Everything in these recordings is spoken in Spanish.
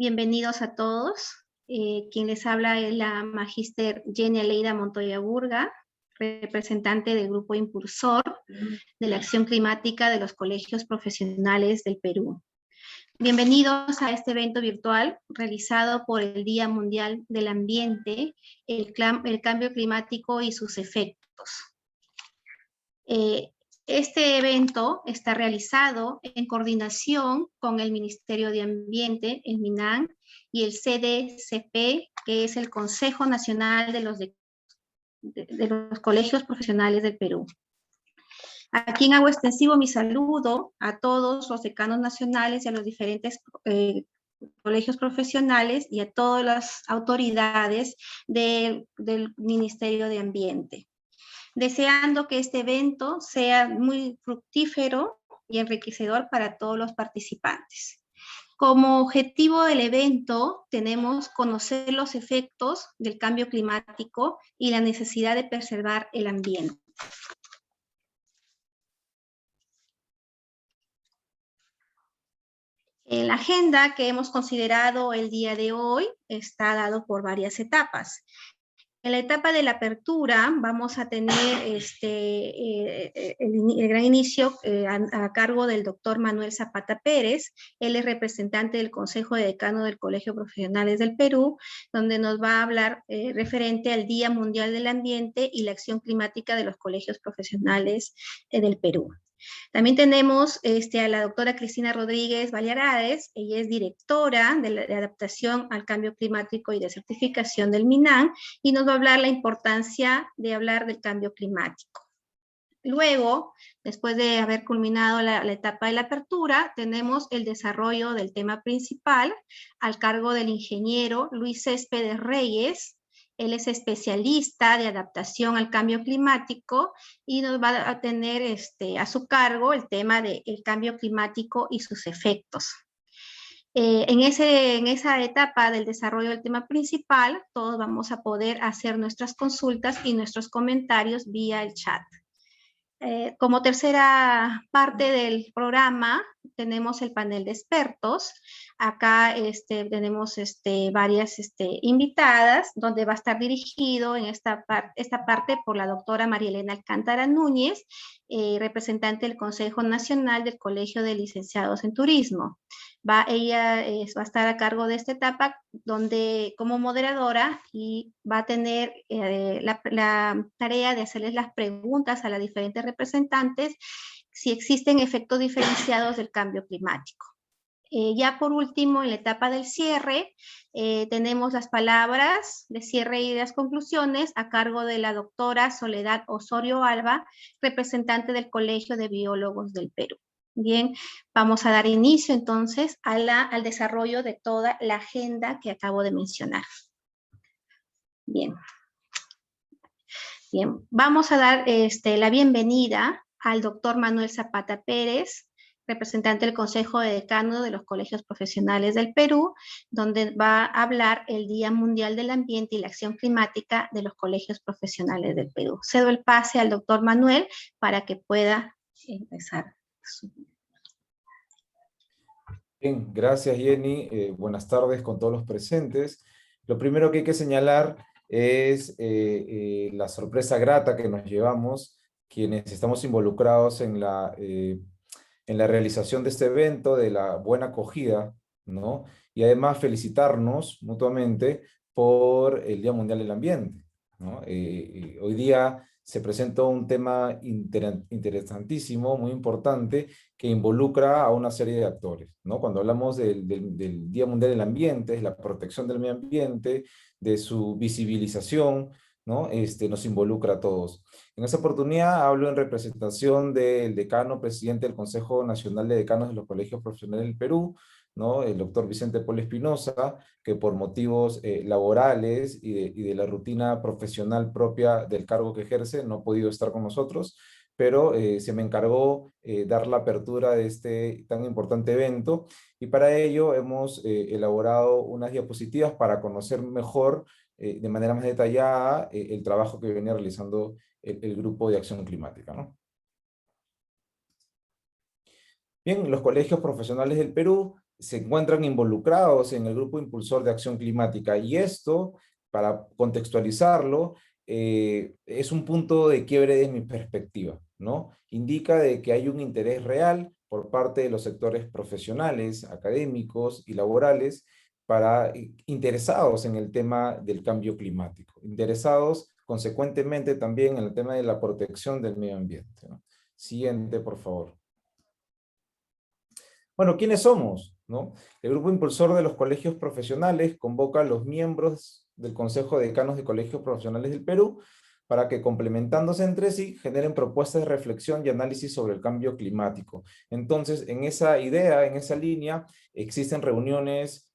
Bienvenidos a todos. Quien les habla es la magíster Jenny Aleida Montoya Burga, representante del Grupo Impulsor de la Acción Climática de los Colegios Profesionales del Perú. Bienvenidos a este evento virtual realizado por el Día Mundial del Ambiente, el Cambio Climático y sus efectos. Este evento está realizado en coordinación con el Ministerio de Ambiente, el MINAM, y el CDCP, que es el Consejo Nacional de los Colegios Profesionales del Perú. A quien hago extensivo mi saludo a todos los decanos nacionales y a los diferentes colegios profesionales y a todas las autoridades del Ministerio de Ambiente, deseando que este evento sea muy fructífero y enriquecedor para todos los participantes. Como objetivo del evento tenemos conocer los efectos del cambio climático y la necesidad de preservar el ambiente. La agenda que hemos considerado el día de hoy está dado por varias etapas. En la etapa de la apertura vamos a tener el gran inicio a cargo del doctor Manuel Zapata Pérez. Él es representante del Consejo de Decanos del Colegio Profesionales del Perú, donde nos va a hablar referente al Día Mundial del Ambiente y la acción climática de los colegios profesionales del Perú. También tenemos a la doctora Cristina Rodríguez Valladares. Ella es directora de adaptación al cambio climático y de certificación del MINAM, y nos va a hablar la importancia de hablar del cambio climático. Luego, después de haber culminado la etapa de la apertura, tenemos el desarrollo del tema principal al cargo del ingeniero Luis Céspedes Reyes. Él es especialista de adaptación al cambio climático y nos va a tener a su cargo el tema del cambio climático y sus efectos. En esa etapa del desarrollo del tema principal, todos vamos a poder hacer nuestras consultas y nuestros comentarios vía el chat. Como tercera parte del programa tenemos el panel de expertos. Acá tenemos varias invitadas, donde va a estar dirigido en esta parte por la doctora María Elena Alcántara Núñez, representante del Consejo Nacional del Colegio de Licenciados en Turismo. Ella va a estar a cargo de esta etapa, donde como moderadora, y va a tener la tarea de hacerles las preguntas a las diferentes representantes si existen efectos diferenciados del cambio climático. Ya por último, en la etapa del cierre, tenemos las palabras de cierre y las conclusiones a cargo de la doctora Soledad Osorio Alba, representante del Colegio de Biólogos del Perú. Bien, vamos a dar inicio entonces al desarrollo de toda la agenda que acabo de mencionar. Bien, vamos a dar la bienvenida al doctor Manuel Zapata Pérez, representante del Consejo de Decanos de los Colegios Profesionales del Perú, donde va a hablar el Día Mundial del Ambiente y la Acción Climática de los Colegios Profesionales del Perú. Cedo el pase al doctor Manuel para que pueda empezar su... Bien, gracias Jenny. Buenas tardes con todos los presentes. Lo primero que hay que señalar es la sorpresa grata que nos llevamos quienes estamos involucrados en la realización de este evento, de la buena acogida, ¿no? Y además felicitarnos mutuamente por el Día Mundial del Ambiente, ¿no? Hoy día se presenta un tema interesantísimo, muy importante, que involucra a una serie de actores, ¿no? Cuando hablamos del Día Mundial del Ambiente, de la protección del medio ambiente, de su visibilización, ¿no? Nos involucra a todos. En esta oportunidad hablo en representación del decano, presidente del Consejo Nacional de Decanos de los Colegios Profesionales del Perú, ¿no? El doctor Vicente Polo Espinosa, que por motivos laborales y de la rutina profesional propia del cargo que ejerce, no ha podido estar con nosotros, pero se me encargó dar la apertura de este tan importante evento, y para ello hemos elaborado unas diapositivas para conocer mejor, de manera más detallada, el trabajo que venía realizando el Grupo de Acción Climática, ¿no? Bien, los colegios profesionales del Perú se encuentran involucrados en el Grupo Impulsor de Acción Climática. Y esto, para contextualizarlo, es un punto de quiebre desde mi perspectiva, ¿no? Indica de que hay un interés real por parte de los sectores profesionales, académicos y laborales interesados en el tema del cambio climático, interesados consecuentemente también en el tema de la protección del medio ambiente, ¿no? Siguiente, por favor. Bueno, ¿quiénes somos? ¿No? El Grupo Impulsor de los Colegios Profesionales convoca a los miembros del Consejo de Decanos de Colegios Profesionales del Perú para que, complementándose entre sí, generen propuestas de reflexión y análisis sobre el cambio climático. Entonces, en esa idea, en esa línea, existen reuniones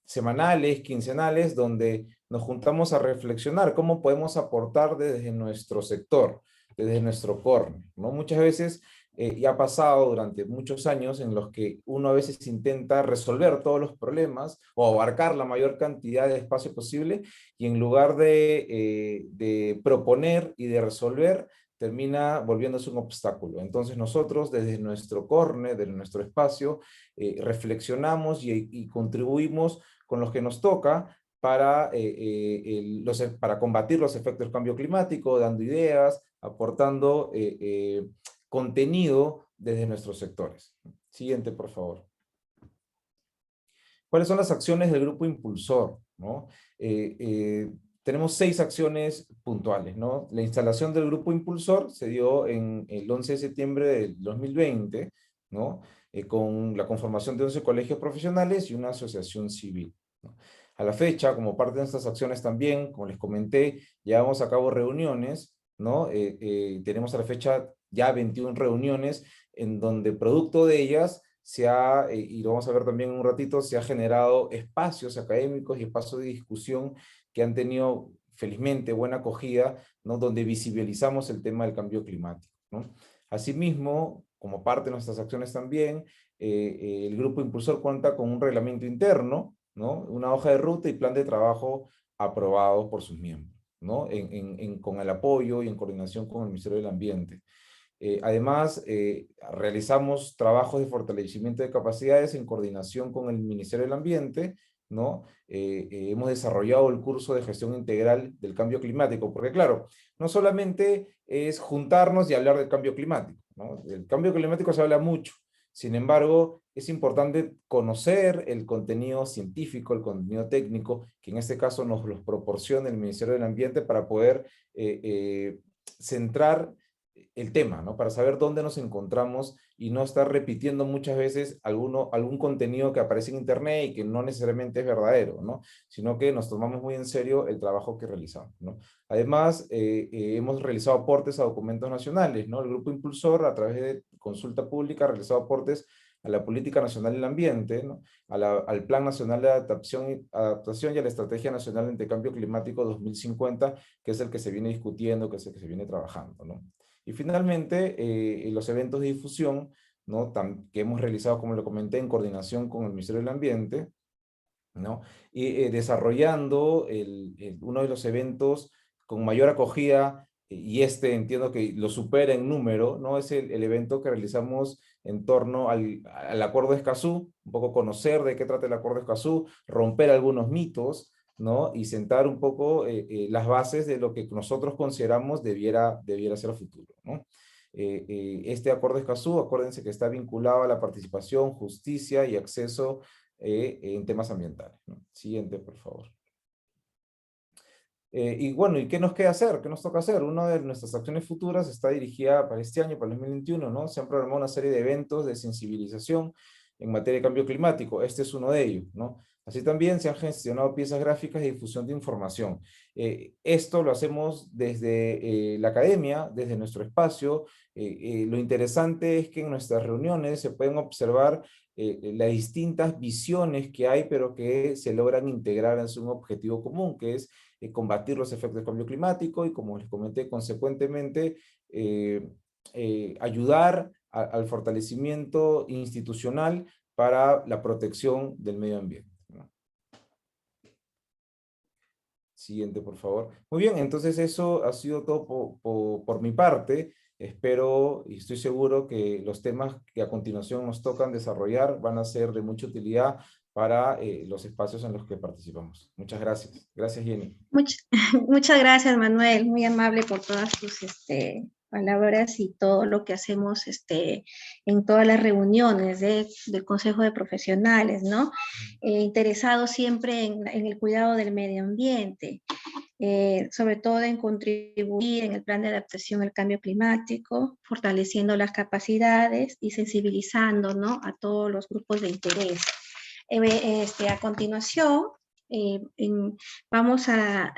semanales, quincenales, donde nos juntamos a reflexionar cómo podemos aportar desde nuestro sector, desde nuestro core, ¿no? Muchas veces y ha pasado durante muchos años en los que uno a veces intenta resolver todos los problemas o abarcar la mayor cantidad de espacio posible y en lugar de proponer y de resolver, termina volviéndose un obstáculo. Entonces nosotros desde nuestro corner, desde nuestro espacio, reflexionamos y contribuimos con los que nos toca para combatir los efectos del cambio climático, dando ideas, aportando contenido desde nuestros sectores. Siguiente, por favor. ¿Cuáles son las acciones del Grupo Impulsor? ¿No? Tenemos 6 acciones puntuales, ¿no? La instalación del Grupo Impulsor se dio en el 11 de septiembre del 2020, ¿no? Con la conformación de 11 colegios profesionales y una asociación civil, ¿no? A la fecha, como parte de estas acciones también, como les comenté, llevamos a cabo reuniones, ¿no? Tenemos a la fecha ya 21 reuniones en donde producto de ellas y lo vamos a ver también en un ratito, se ha generado espacios académicos y espacios de discusión que han tenido felizmente buena acogida, ¿no? Donde visibilizamos el tema del cambio climático, ¿no? Asimismo, como parte de nuestras acciones también, el Grupo Impulsor cuenta con un reglamento interno, ¿no? Una hoja de ruta y plan de trabajo aprobado por sus miembros, ¿no? Con el apoyo y en coordinación con el Ministerio del Ambiente. Además, realizamos trabajos de fortalecimiento de capacidades en coordinación con el Ministerio del Ambiente, ¿no? Hemos desarrollado el curso de gestión integral del cambio climático, porque claro, no solamente es juntarnos y hablar del cambio climático, ¿no? Del cambio climático se habla mucho, sin embargo, es importante conocer el contenido científico, el contenido técnico, que en este caso nos los proporciona el Ministerio del Ambiente para poder centrar el tema, ¿no? Para saber dónde nos encontramos y no estar repitiendo muchas veces algún contenido que aparece en internet y que no necesariamente es verdadero, ¿no? Sino que nos tomamos muy en serio el trabajo que realizamos, ¿no? Además, hemos realizado aportes a documentos nacionales, ¿no? El Grupo Impulsor, a través de consulta pública, ha realizado aportes a la Política Nacional del Ambiente, ¿no? Al Plan Nacional de Adaptación y a la Estrategia Nacional de Cambio Climático 2050, que es el que se viene discutiendo, que es el que se viene trabajando, ¿no? Y finalmente, los eventos de difusión, ¿no? Que hemos realizado, como lo comenté, en coordinación con el Ministerio del Ambiente, ¿no? Y desarrollando uno de los eventos con mayor acogida, y entiendo que lo supera en número, ¿no? Es el evento que realizamos en torno al Acuerdo de Escazú, un poco conocer de qué trata el Acuerdo de Escazú, romper algunos mitos, ¿no? Y sentar un poco las bases de lo que nosotros consideramos debiera ser a futuro, ¿no? Este Acuerdo de Escazú, acuérdense que está vinculado a la participación, justicia y acceso en temas ambientales, ¿no? Siguiente, por favor. Y bueno, ¿y qué nos queda hacer? ¿Qué nos toca hacer? Una de nuestras acciones futuras está dirigida para este año, para el 2021, ¿no? Se han programado una serie de eventos de sensibilización en materia de cambio climático. Este es uno de ellos, ¿no? Así también se han gestionado piezas gráficas de difusión de información. Esto lo hacemos desde la academia, desde nuestro espacio. Lo interesante es que en nuestras reuniones se pueden observar las distintas visiones que hay, pero que se logran integrar en un objetivo común, que es combatir los efectos del cambio climático y, como les comenté, consecuentemente, ayudar al fortalecimiento institucional para la protección del medio ambiente, ¿no? Siguiente, por favor. Muy bien, entonces eso ha sido todo por mi parte. Espero y estoy seguro que los temas que a continuación nos tocan desarrollar van a ser de mucha utilidad para los espacios en los que participamos. Muchas gracias. Gracias, Jenny. Muchas gracias, Manuel, muy amable por todas tus palabras y todo lo que hacemos en todas las reuniones del Consejo de Profesionales, ¿no? Interesado siempre en el cuidado del medio ambiente. Sobre todo en contribuir en el plan de adaptación al cambio climático, fortaleciendo las capacidades y sensibilizando, ¿no?, a todos los grupos de interés. A continuación, vamos a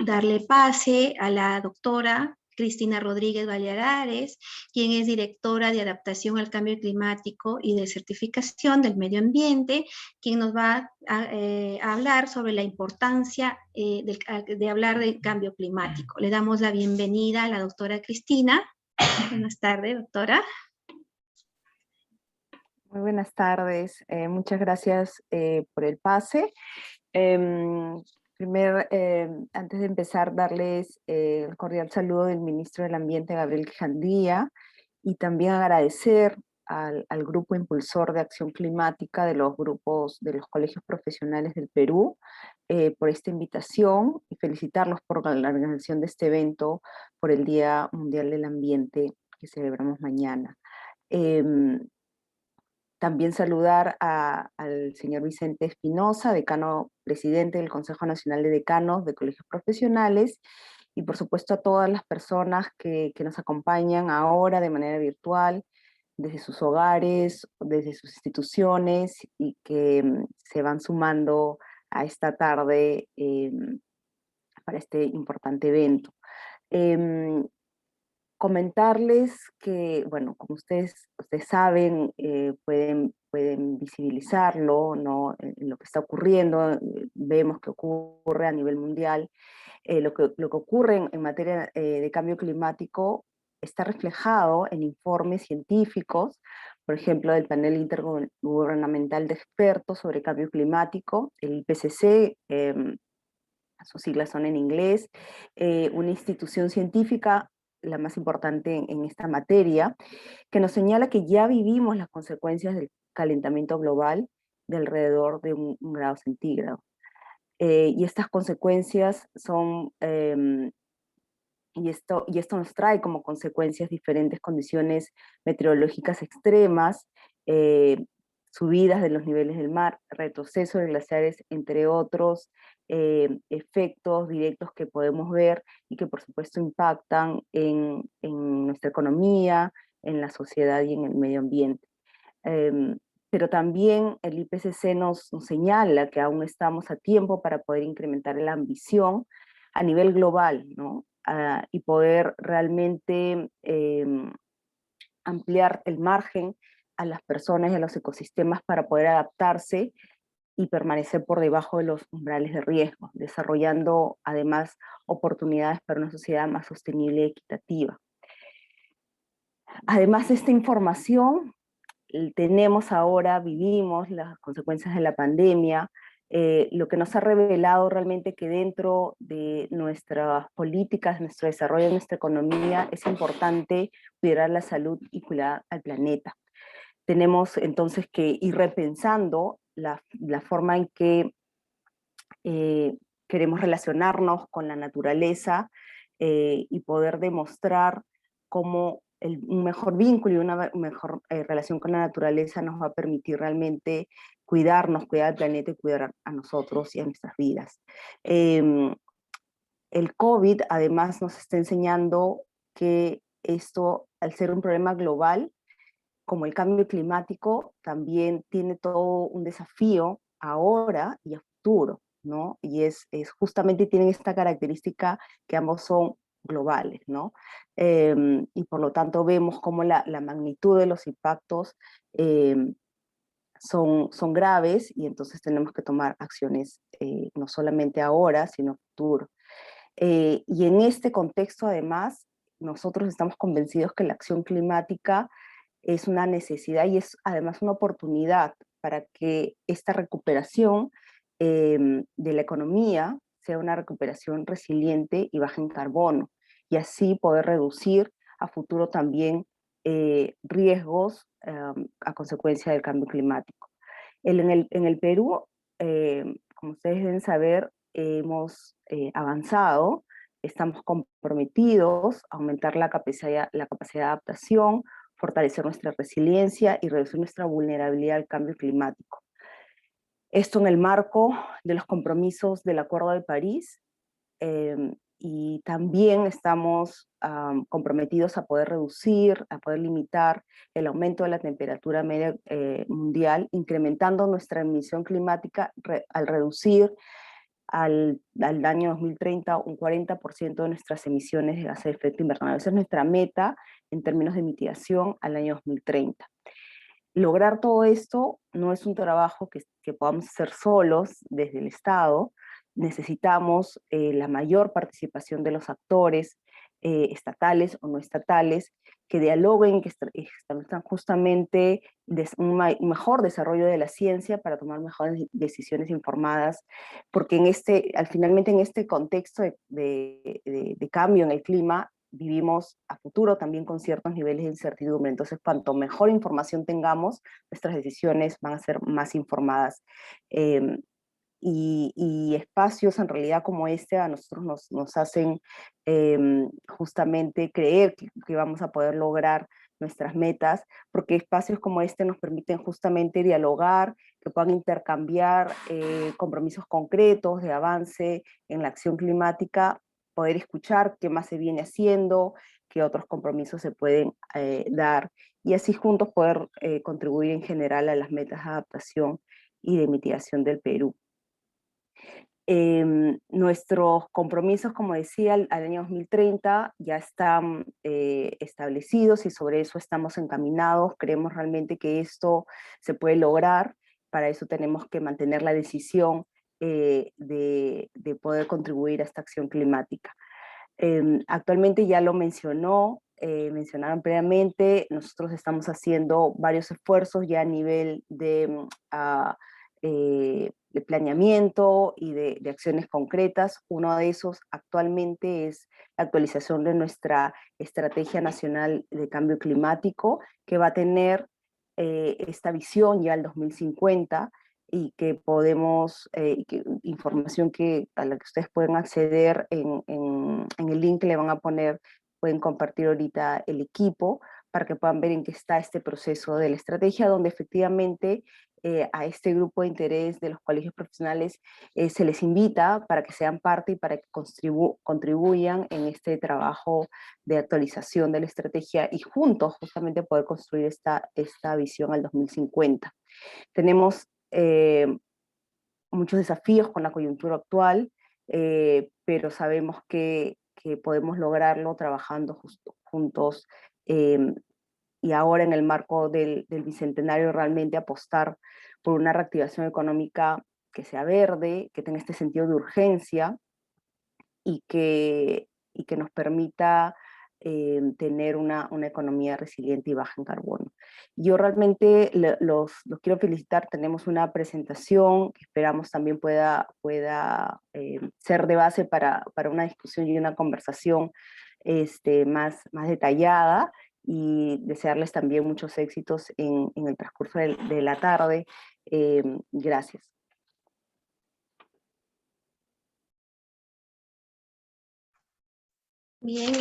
darle pase a la doctora Cristina Rodríguez Valladares, quien es directora de adaptación al cambio climático y de certificación del medio ambiente, quien nos va a hablar sobre la importancia de hablar del cambio climático. Le damos la bienvenida a la doctora Cristina. Buenas tardes, doctora. Muy buenas tardes. Muchas gracias por el pase. Antes de empezar, darles el cordial saludo del Ministro del Ambiente, Gabriel Quijandía, y también agradecer al Grupo Impulsor de Acción Climática de los grupos de los colegios profesionales del Perú por esta invitación y felicitarlos por la organización de este evento por el Día Mundial del Ambiente que celebramos mañana. También saludar al señor Vicente Espinosa, decano presidente del Consejo Nacional de Decanos de Colegios Profesionales, y por supuesto a todas las personas que nos acompañan ahora de manera virtual, desde sus hogares, desde sus instituciones, y que se van sumando a esta tarde para este importante evento. Comentarles que, bueno, como ustedes saben, pueden visibilizarlo, ¿no?, en lo que está ocurriendo. Vemos que ocurre a nivel mundial. Lo que ocurre en materia de cambio climático está reflejado en informes científicos, por ejemplo, del Panel Intergubernamental de Expertos sobre Cambio Climático, el IPCC, sus siglas son en inglés, una institución científica, la más importante en esta materia, que nos señala que ya vivimos las consecuencias del calentamiento global de alrededor de 1 grado centígrado. Y estas consecuencias son, y esto nos trae como consecuencias diferentes condiciones meteorológicas extremas, subidas de los niveles del mar, retroceso de glaciares, entre otros efectos directos que podemos ver y que por supuesto impactan en nuestra economía, en la sociedad y en el medio ambiente. Pero también el IPCC nos señala que aún estamos a tiempo para poder incrementar la ambición a nivel global, ¿no? Y poder realmente ampliar el margen a las personas y a los ecosistemas para poder adaptarse y permanecer por debajo de los umbrales de riesgo, desarrollando además oportunidades para una sociedad más sostenible y equitativa. Además de esta información, vivimos las consecuencias de la pandemia, lo que nos ha revelado realmente que dentro de nuestras políticas, nuestro desarrollo, nuestra economía, es importante cuidar la salud y cuidar al planeta. Tenemos entonces que ir repensando la forma en que queremos relacionarnos con la naturaleza y poder demostrar cómo un mejor vínculo y una mejor relación con la naturaleza nos va a permitir realmente cuidarnos, cuidar al planeta y cuidar a nosotros y a nuestras vidas. El COVID además nos está enseñando que esto, al ser un problema global, como el cambio climático, también tiene todo un desafío ahora y a futuro, ¿no? Y justamente tienen esta característica que ambos son globales, ¿no? Y por lo tanto vemos cómo la magnitud de los impactos son graves, y entonces tenemos que tomar acciones no solamente ahora, sino a futuro. Y en este contexto, además, nosotros estamos convencidos que la acción climática es una necesidad y es además una oportunidad para que esta recuperación de la economía sea una recuperación resiliente y baja en carbono, y así poder reducir a futuro también riesgos a consecuencia del cambio climático. En el Perú, como ustedes deben saber, hemos avanzado, estamos comprometidos a aumentar la capacidad de adaptación, fortalecer nuestra resiliencia y reducir nuestra vulnerabilidad al cambio climático. Esto en el marco de los compromisos del Acuerdo de París, y también estamos comprometidos a poder reducir, a poder limitar el aumento de la temperatura media mundial, incrementando nuestra emisión climática al reducir al año 2030 un 40% de nuestras emisiones de gases de efecto invernadero. Esa es nuestra meta en términos de mitigación al año 2030. Lograr todo esto no es un trabajo que podamos hacer solos desde el Estado. Necesitamos la mayor participación de los actores estatales o no estatales que dialoguen, que establezcan justamente un mejor desarrollo de la ciencia para tomar mejores decisiones informadas, porque finalmente en este contexto de cambio en el clima, vivimos a futuro también con ciertos niveles de incertidumbre. Entonces, cuanto mejor información tengamos, nuestras decisiones van a ser más informadas. Y espacios en realidad como este a nosotros nos hacen justamente creer que vamos a poder lograr nuestras metas, porque espacios como este nos permiten justamente dialogar, que puedan intercambiar compromisos concretos de avance en la acción climática, poder escuchar qué más se viene haciendo, qué otros compromisos se pueden dar, y así juntos poder contribuir en general a las metas de adaptación y de mitigación del Perú. Nuestros compromisos, como decía, al año 2030 ya están establecidos y sobre eso estamos encaminados. Creemos realmente que esto se puede lograr. Para eso tenemos que mantener la decisión de poder contribuir a esta acción climática. Actualmente ya lo mencionaron previamente, nosotros estamos haciendo varios esfuerzos ya a nivel de planeamiento y de acciones concretas. Uno de esos actualmente es la actualización de nuestra Estrategia Nacional de Cambio Climático, que va a tener esta visión ya al 2050, y que podemos, información a la que ustedes pueden acceder en el link que le van a poner, pueden compartir ahorita el equipo, para que puedan ver en qué está este proceso de la estrategia, donde efectivamente a este grupo de interés de los colegios profesionales se les invita para que sean parte y para que contribuyan en este trabajo de actualización de la estrategia y juntos justamente poder construir esta visión al 2050. Tenemos muchos desafíos con la coyuntura actual, pero sabemos que podemos lograrlo trabajando juntos, y ahora en el marco del Bicentenario realmente apostar por una reactivación económica que sea verde, que tenga este sentido de urgencia y que nos permita tener una economía resiliente y baja en carbono. Yo realmente los quiero felicitar. Tenemos una presentación que esperamos también pueda ser de base para una discusión y una conversación más detallada, y desearles también muchos éxitos en el transcurso de la tarde. Gracias. Bien,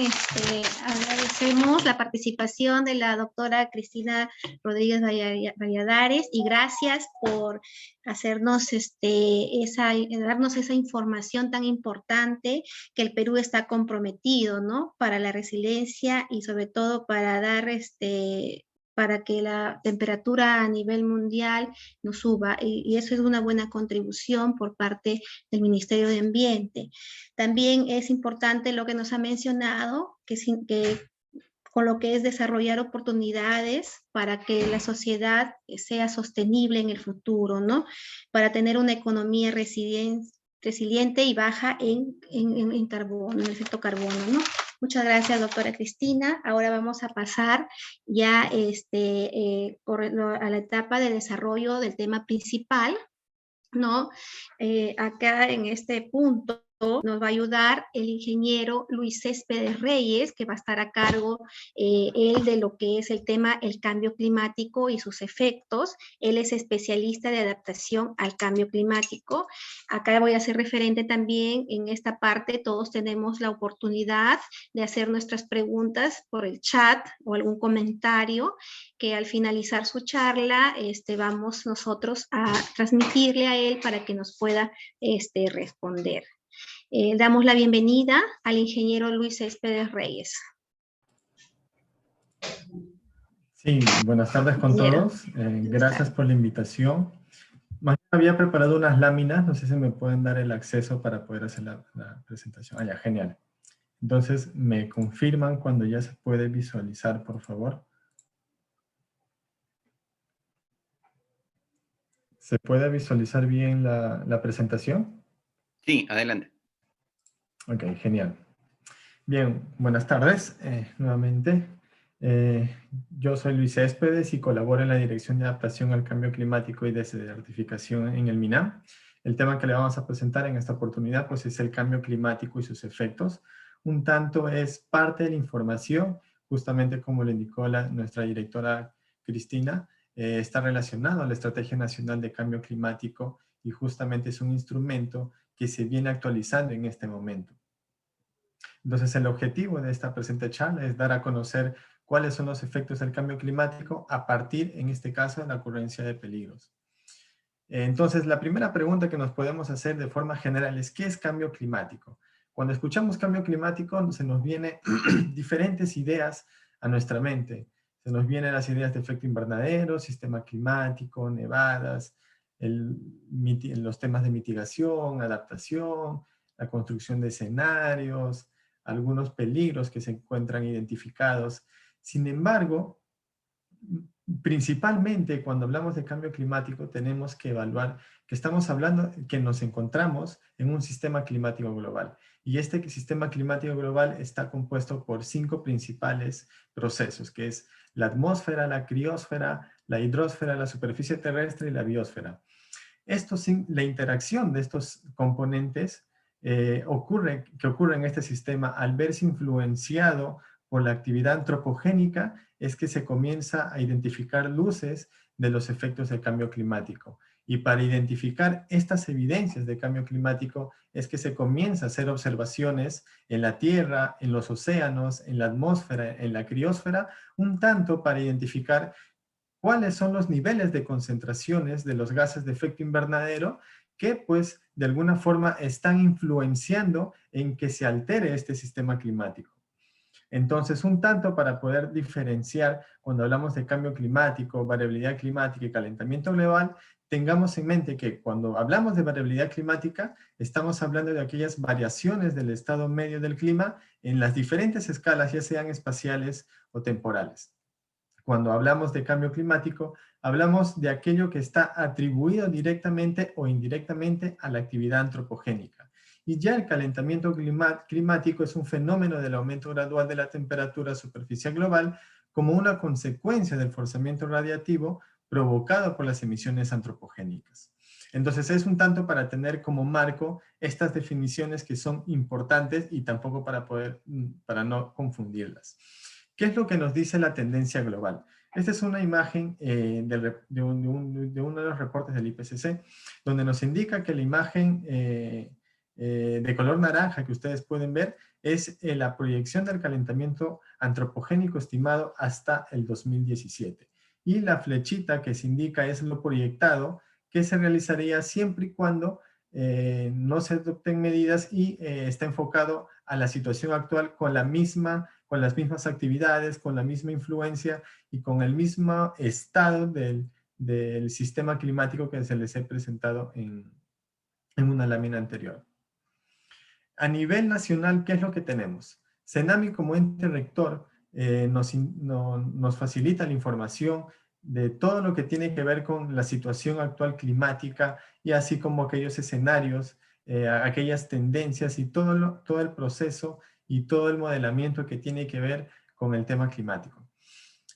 agradecemos la participación de la doctora Cristina Rodríguez Valladares, y gracias por hacernos darnos esa información tan importante, que el Perú está comprometido, ¿no?, para la resiliencia y sobre todo para dar para que la temperatura a nivel mundial no suba, y eso es una buena contribución por parte del Ministerio de Ambiente. También es importante lo que nos ha mencionado, que con lo que es desarrollar oportunidades para que la sociedad sea sostenible en el futuro, ¿no?, para tener una economía resiliente y baja en carbono, en efecto carbono, ¿no? Muchas gracias, doctora Cristina. Ahora vamos a pasar ya a la etapa de desarrollo del tema principal, ¿no? Acá en este punto nos va a ayudar el ingeniero Luis Céspedes Reyes, que va a estar a cargo él de lo que es el tema el cambio climático y sus efectos. Él es especialista de adaptación al cambio climático. Acá voy a hacer referente también en esta parte, todos tenemos la oportunidad de hacer nuestras preguntas por el chat o algún comentario que al finalizar su charla vamos nosotros a transmitirle a él para que nos pueda responder. Damos la bienvenida al ingeniero Luis Céspedes Reyes. Sí, buenas tardes con todos. Gracias por la invitación. Había preparado unas láminas, no sé si me pueden dar el acceso para poder hacer la presentación. Ah, ya, genial. Entonces, me confirman cuando ya se puede visualizar, por favor. ¿Se puede visualizar bien la presentación? Sí, adelante. Ok, genial. Bien, buenas tardes nuevamente. Yo soy Luis Céspedes y colaboro en la Dirección de Adaptación al Cambio Climático y Desertificación en el MINAM. El tema que le vamos a presentar en esta oportunidad pues, es el cambio climático y sus efectos. Un tanto es parte de la información, justamente como le indicó nuestra directora Cristina, está relacionado a la Estrategia Nacional de Cambio Climático y justamente es un instrumento que se viene actualizando en este momento. Entonces, el objetivo de esta presente charla es dar a conocer cuáles son los efectos del cambio climático a partir, en este caso, de la ocurrencia de peligros. Entonces, la primera pregunta que nos podemos hacer de forma general es, ¿qué es cambio climático? Cuando escuchamos cambio climático, se nos vienen diferentes ideas a nuestra mente. Se nos vienen las ideas de efecto invernadero, sistema climático, nevadas, los temas de mitigación, adaptación, la construcción de escenarios, algunos peligros que se encuentran identificados. Sin embargo, principalmente cuando hablamos de cambio climático tenemos que evaluar que estamos hablando que nos encontramos en un sistema climático global. Y este sistema climático global está compuesto por 5 principales procesos, que es la atmósfera, la criósfera, la hidrosfera, la superficie terrestre y la biosfera. La interacción de estos componentes que ocurre en este sistema al verse influenciado por la actividad antropogénica es que se comienza a identificar luces de los efectos del cambio climático. Y para identificar estas evidencias de cambio climático es que se comienza a hacer observaciones en la Tierra, en los océanos, en la atmósfera, en la criósfera, un tanto para identificar cuáles son los niveles de concentraciones de los gases de efecto invernadero que pues de alguna forma están influenciando en que se altere este sistema climático. Entonces, un tanto para poder diferenciar cuando hablamos de cambio climático, variabilidad climática y calentamiento global, tengamos en mente que cuando hablamos de variabilidad climática, estamos hablando de aquellas variaciones del estado medio del clima en las diferentes escalas, ya sean espaciales o temporales. Cuando hablamos de cambio climático, hablamos de aquello que está atribuido directamente o indirectamente a la actividad antropogénica. Y ya el calentamiento climático es un fenómeno del aumento gradual de la temperatura superficial global como una consecuencia del forzamiento radiativo provocado por las emisiones antropogénicas. Entonces es un tanto para tener como marco estas definiciones que son importantes y tampoco para no confundirlas. ¿Qué es lo que nos dice la tendencia global? Esta es una imagen de uno de los reportes del IPCC, donde nos indica que la imagen de color naranja que ustedes pueden ver es la proyección del calentamiento antropogénico estimado hasta el 2017. Y la flechita que se indica es lo proyectado que se realizaría siempre y cuando no se adopten medidas y está enfocado a la situación actual con las mismas actividades, con la misma influencia y con el mismo estado del sistema climático que se les he presentado en una lámina anterior. A nivel nacional, ¿qué es lo que tenemos? CENAMI como ente rector nos facilita la información de todo lo que tiene que ver con la situación actual climática y así como aquellos escenarios, aquellas tendencias y todo el proceso y todo el modelamiento que tiene que ver con el tema climático.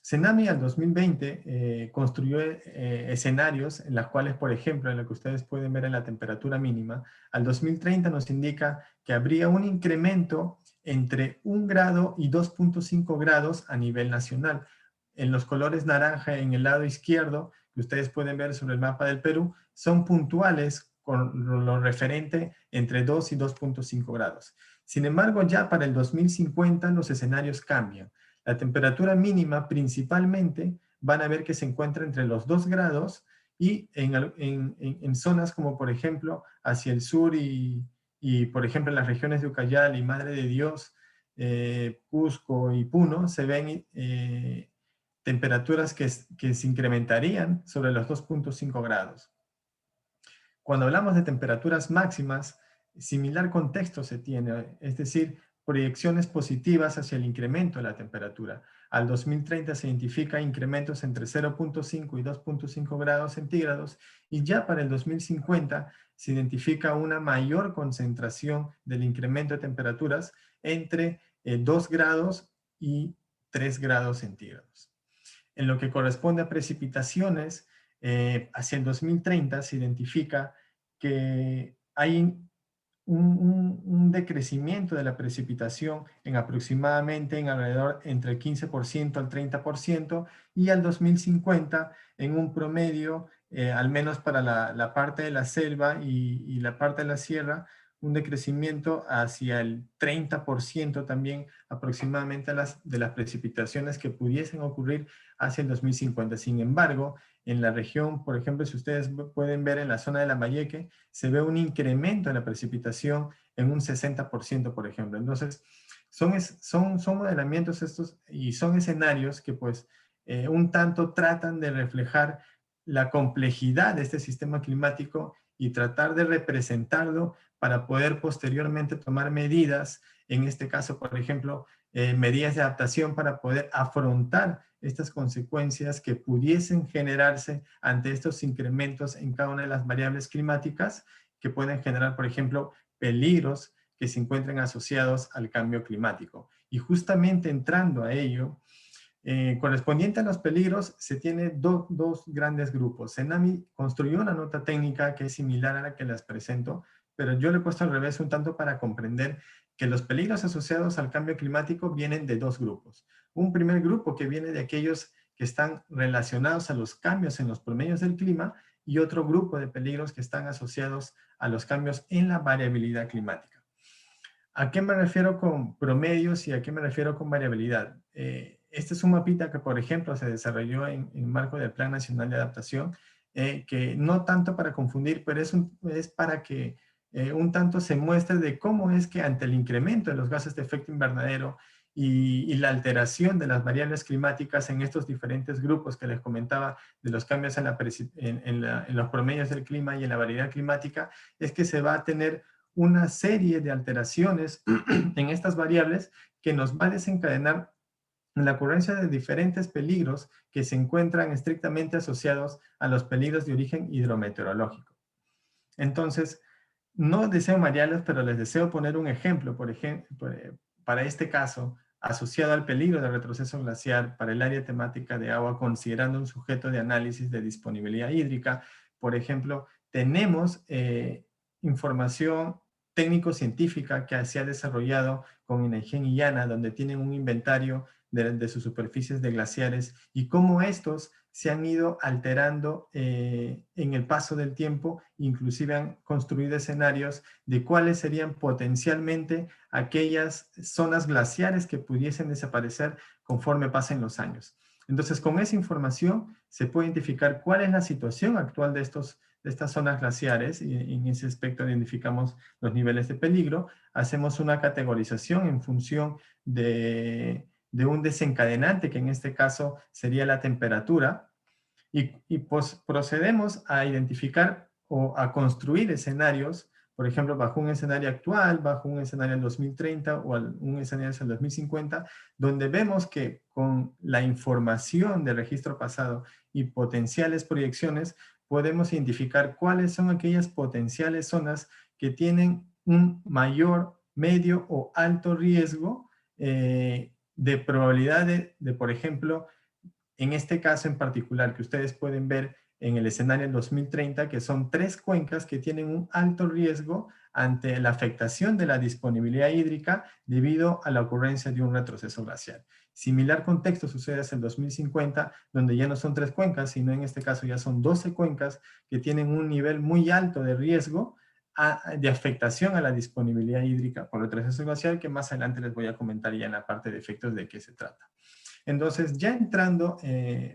CENAMI al 2020 construyó escenarios en los cuales, por ejemplo, en lo que ustedes pueden ver en la temperatura mínima, al 2030 nos indica que habría un incremento entre 1 grado y 2.5 grados a nivel nacional. En los colores naranja en el lado izquierdo, que ustedes pueden ver sobre el mapa del Perú, son puntuales con lo referente entre 2 y 2.5 grados. Sin embargo, ya para el 2050 los escenarios cambian. La temperatura mínima principalmente van a ver que se encuentra entre los 2 grados y en zonas como por ejemplo hacia el sur y por ejemplo en las regiones de Ucayali, Madre de Dios, Cusco y Puno se ven temperaturas que se incrementarían sobre los 2.5 grados. Cuando hablamos de temperaturas máximas, similar contexto se tiene, es decir, proyecciones positivas hacia el incremento de la temperatura. Al 2030 se identifica incrementos entre 0.5 y 2.5 grados centígrados y ya para el 2050 se identifica una mayor concentración del incremento de temperaturas entre 2 grados y 3 grados centígrados. En lo que corresponde a precipitaciones, hacia el 2030 se identifica que hay un decrecimiento de la precipitación en aproximadamente en alrededor entre el 15% al 30% y al 2050 en un promedio, al menos para la parte de la selva y la parte de la sierra, un decrecimiento hacia el 30% también aproximadamente de las precipitaciones que pudiesen ocurrir hacia el 2050. Sin embargo, en la región, por ejemplo, si ustedes pueden ver en la zona de Lambayeque, se ve un incremento en la precipitación en un 60%, por ejemplo. Entonces, son modelamientos estos y son escenarios que pues un tanto tratan de reflejar la complejidad de este sistema climático y tratar de representarlo para poder posteriormente tomar medidas, en este caso, por ejemplo, medidas de adaptación para poder afrontar estas consecuencias que pudiesen generarse ante estos incrementos en cada una de las variables climáticas que pueden generar, por ejemplo, peligros que se encuentren asociados al cambio climático. Y justamente entrando a ello, correspondiente a los peligros, se tiene dos grandes grupos. CENAMI construyó una nota técnica que es similar a la que les presento, pero yo le he puesto al revés un tanto para comprender que los peligros asociados al cambio climático vienen de dos grupos. Un primer grupo que viene de aquellos que están relacionados a los cambios en los promedios del clima y otro grupo de peligros que están asociados a los cambios en la variabilidad climática. ¿A qué me refiero con promedios y a qué me refiero con variabilidad? Este es un mapita que, por ejemplo, se desarrolló en marco del Plan Nacional de Adaptación, que no tanto para confundir, pero es para que un tanto se muestre de cómo es que ante el incremento de los gases de efecto invernadero y la alteración de las variables climáticas en estos diferentes grupos que les comentaba de los cambios en los promedios del clima y en la variedad climática, es que se va a tener una serie de alteraciones en estas variables que nos va a desencadenar la ocurrencia de diferentes peligros que se encuentran estrictamente asociados a los peligros de origen hidrometeorológico. Entonces, no deseo marearlos, pero les deseo poner un ejemplo, por ejemplo, para este caso, asociado al peligro de retroceso glaciar para el área temática de agua, considerando un sujeto de análisis de disponibilidad hídrica. Por ejemplo, tenemos información técnico-científica que se ha desarrollado con INAIGEN y IANA, donde tienen un inventario de sus superficies de glaciares y cómo estos se han ido alterando en el paso del tiempo, inclusive han construido escenarios de cuáles serían potencialmente aquellas zonas glaciares que pudiesen desaparecer conforme pasen los años. Entonces, con esa información se puede identificar cuál es la situación actual de estas zonas glaciares y en ese aspecto identificamos los niveles de peligro, hacemos una categorización en función de un desencadenante, que en este caso sería la temperatura, y pues procedemos a identificar o a construir escenarios, por ejemplo, bajo un escenario actual, bajo un escenario del 2030 o un escenario del 2050, donde vemos que con la información del registro pasado y potenciales proyecciones, podemos identificar cuáles son aquellas potenciales zonas que tienen un mayor, medio o alto riesgo de probabilidad de, por ejemplo, en este caso en particular que ustedes pueden ver en el escenario 2030, que son 3 cuencas que tienen un alto riesgo ante la afectación de la disponibilidad hídrica debido a la ocurrencia de un retroceso glacial. Similar contexto sucede hasta el 2050, donde ya no son 3 cuencas, sino en este caso ya son 12 cuencas que tienen un nivel muy alto de riesgo de afectación a la disponibilidad hídrica por el retroceso glacial, que más adelante les voy a comentar ya en la parte de efectos de qué se trata. Entonces, ya entrando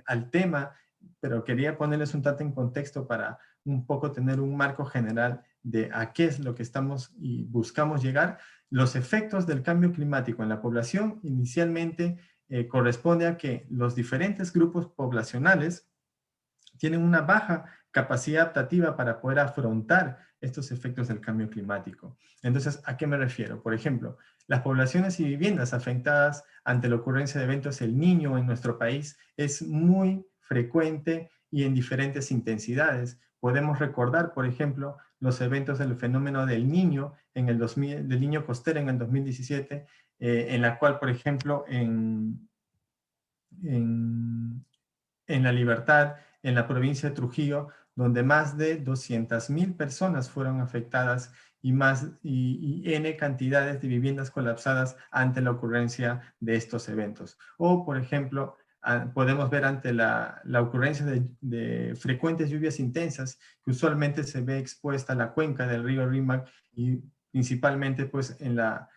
al tema, pero quería ponerles un tanto en contexto para un poco tener un marco general de a qué es lo que estamos y buscamos llegar. Los efectos del cambio climático en la población inicialmente corresponde a que los diferentes grupos poblacionales tienen una baja capacidad adaptativa para poder afrontar estos efectos del cambio climático. Entonces, ¿a qué me refiero? Por ejemplo, las poblaciones y viviendas afectadas ante la ocurrencia de eventos El Niño en nuestro país es muy frecuente y en diferentes intensidades. Podemos recordar, por ejemplo, los eventos del fenómeno del Niño en el del Niño costero en el 2017, en la cual, por ejemplo, en La Libertad, en la provincia de Trujillo, donde más de 200,000 personas fueron afectadas y N cantidades de viviendas colapsadas ante la ocurrencia de estos eventos. O, por ejemplo, podemos ver ante la ocurrencia de frecuentes lluvias intensas, que usualmente se ve expuesta a la cuenca del río Rímac y principalmente pues, en la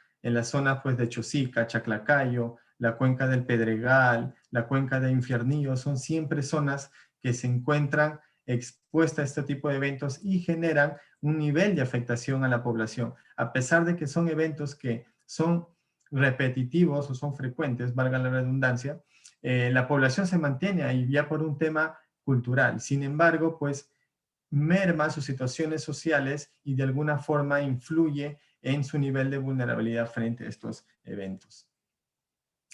zona pues, de Chosica, Chaclacayo, la cuenca del Pedregal, la cuenca de Infiernillo, son siempre zonas que se encuentran expuestas a este tipo de eventos y generan un nivel de afectación a la población, a pesar de que son eventos que son repetitivos o son frecuentes, valga la redundancia, la población se mantiene ahí ya por un tema cultural. Sin embargo, pues merma sus situaciones sociales y de alguna forma influye en su nivel de vulnerabilidad frente a estos eventos.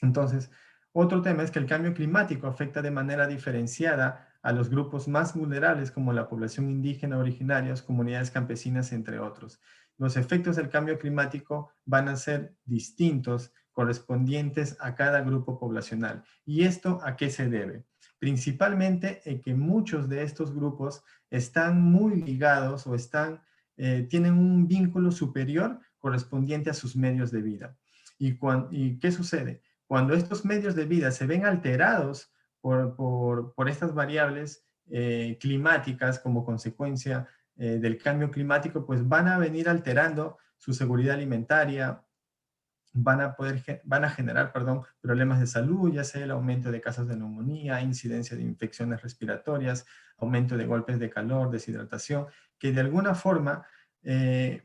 Entonces, otro tema es que el cambio climático afecta de manera diferenciada a los grupos más vulnerables como la población indígena originarias, comunidades campesinas, entre otros. Los efectos del cambio climático van a ser distintos, correspondientes a cada grupo poblacional. ¿Y esto a qué se debe? Principalmente en que muchos de estos grupos están muy ligados o tienen un vínculo superior correspondiente a sus medios de vida. ¿Y qué sucede? Cuando estos medios de vida se ven alterados por estas variables climáticas como consecuencia del cambio climático, pues van a venir alterando su seguridad alimentaria, van a generar problemas de salud, ya sea el aumento de casos de neumonía, incidencia de infecciones respiratorias, aumento de golpes de calor, deshidratación, que de alguna forma se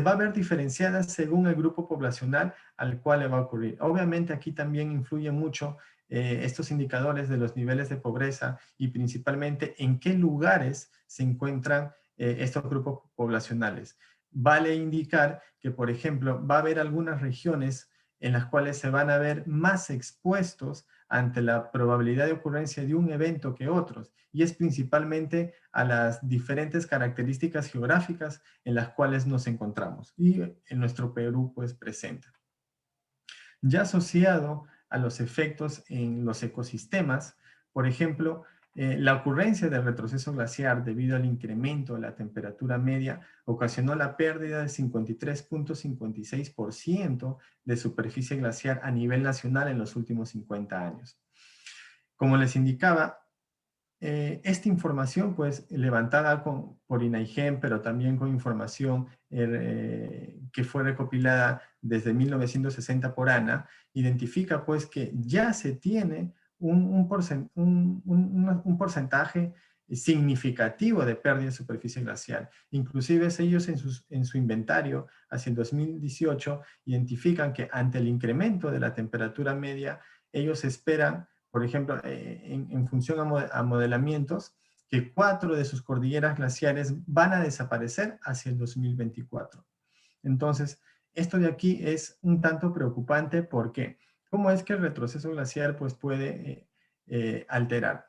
va a ver diferenciada según el grupo poblacional al cual le va a ocurrir. Obviamente aquí también influye mucho estos indicadores de los niveles de pobreza y principalmente en qué lugares se encuentran estos grupos poblacionales. Vale indicar que, por ejemplo, va a haber algunas regiones en las cuales se van a ver más expuestos ante la probabilidad de ocurrencia de un evento que otros, y es principalmente a las diferentes características geográficas en las cuales nos encontramos, y en nuestro Perú pues presenta. Ya asociado a los efectos en los ecosistemas, por ejemplo, la ocurrencia del retroceso glaciar debido al incremento de la temperatura media ocasionó la pérdida de 53.56% de superficie glaciar a nivel nacional en los últimos 50 años. Como les indicaba, esta información, pues, levantada por INAIGEM, pero también con información que fue recopilada desde 1960 por ANA, identifica, pues, que ya se tiene un porcentaje significativo de pérdida de superficie glacial. Inclusive ellos en su inventario hacia el 2018 identifican que ante el incremento de la temperatura media, ellos esperan, por ejemplo, en función a modelamientos, que 4 de sus cordilleras glaciares van a desaparecer hacia el 2024. Entonces, esto de aquí es un tanto preocupante porque ¿cómo es que el retroceso glaciar pues, puede alterar?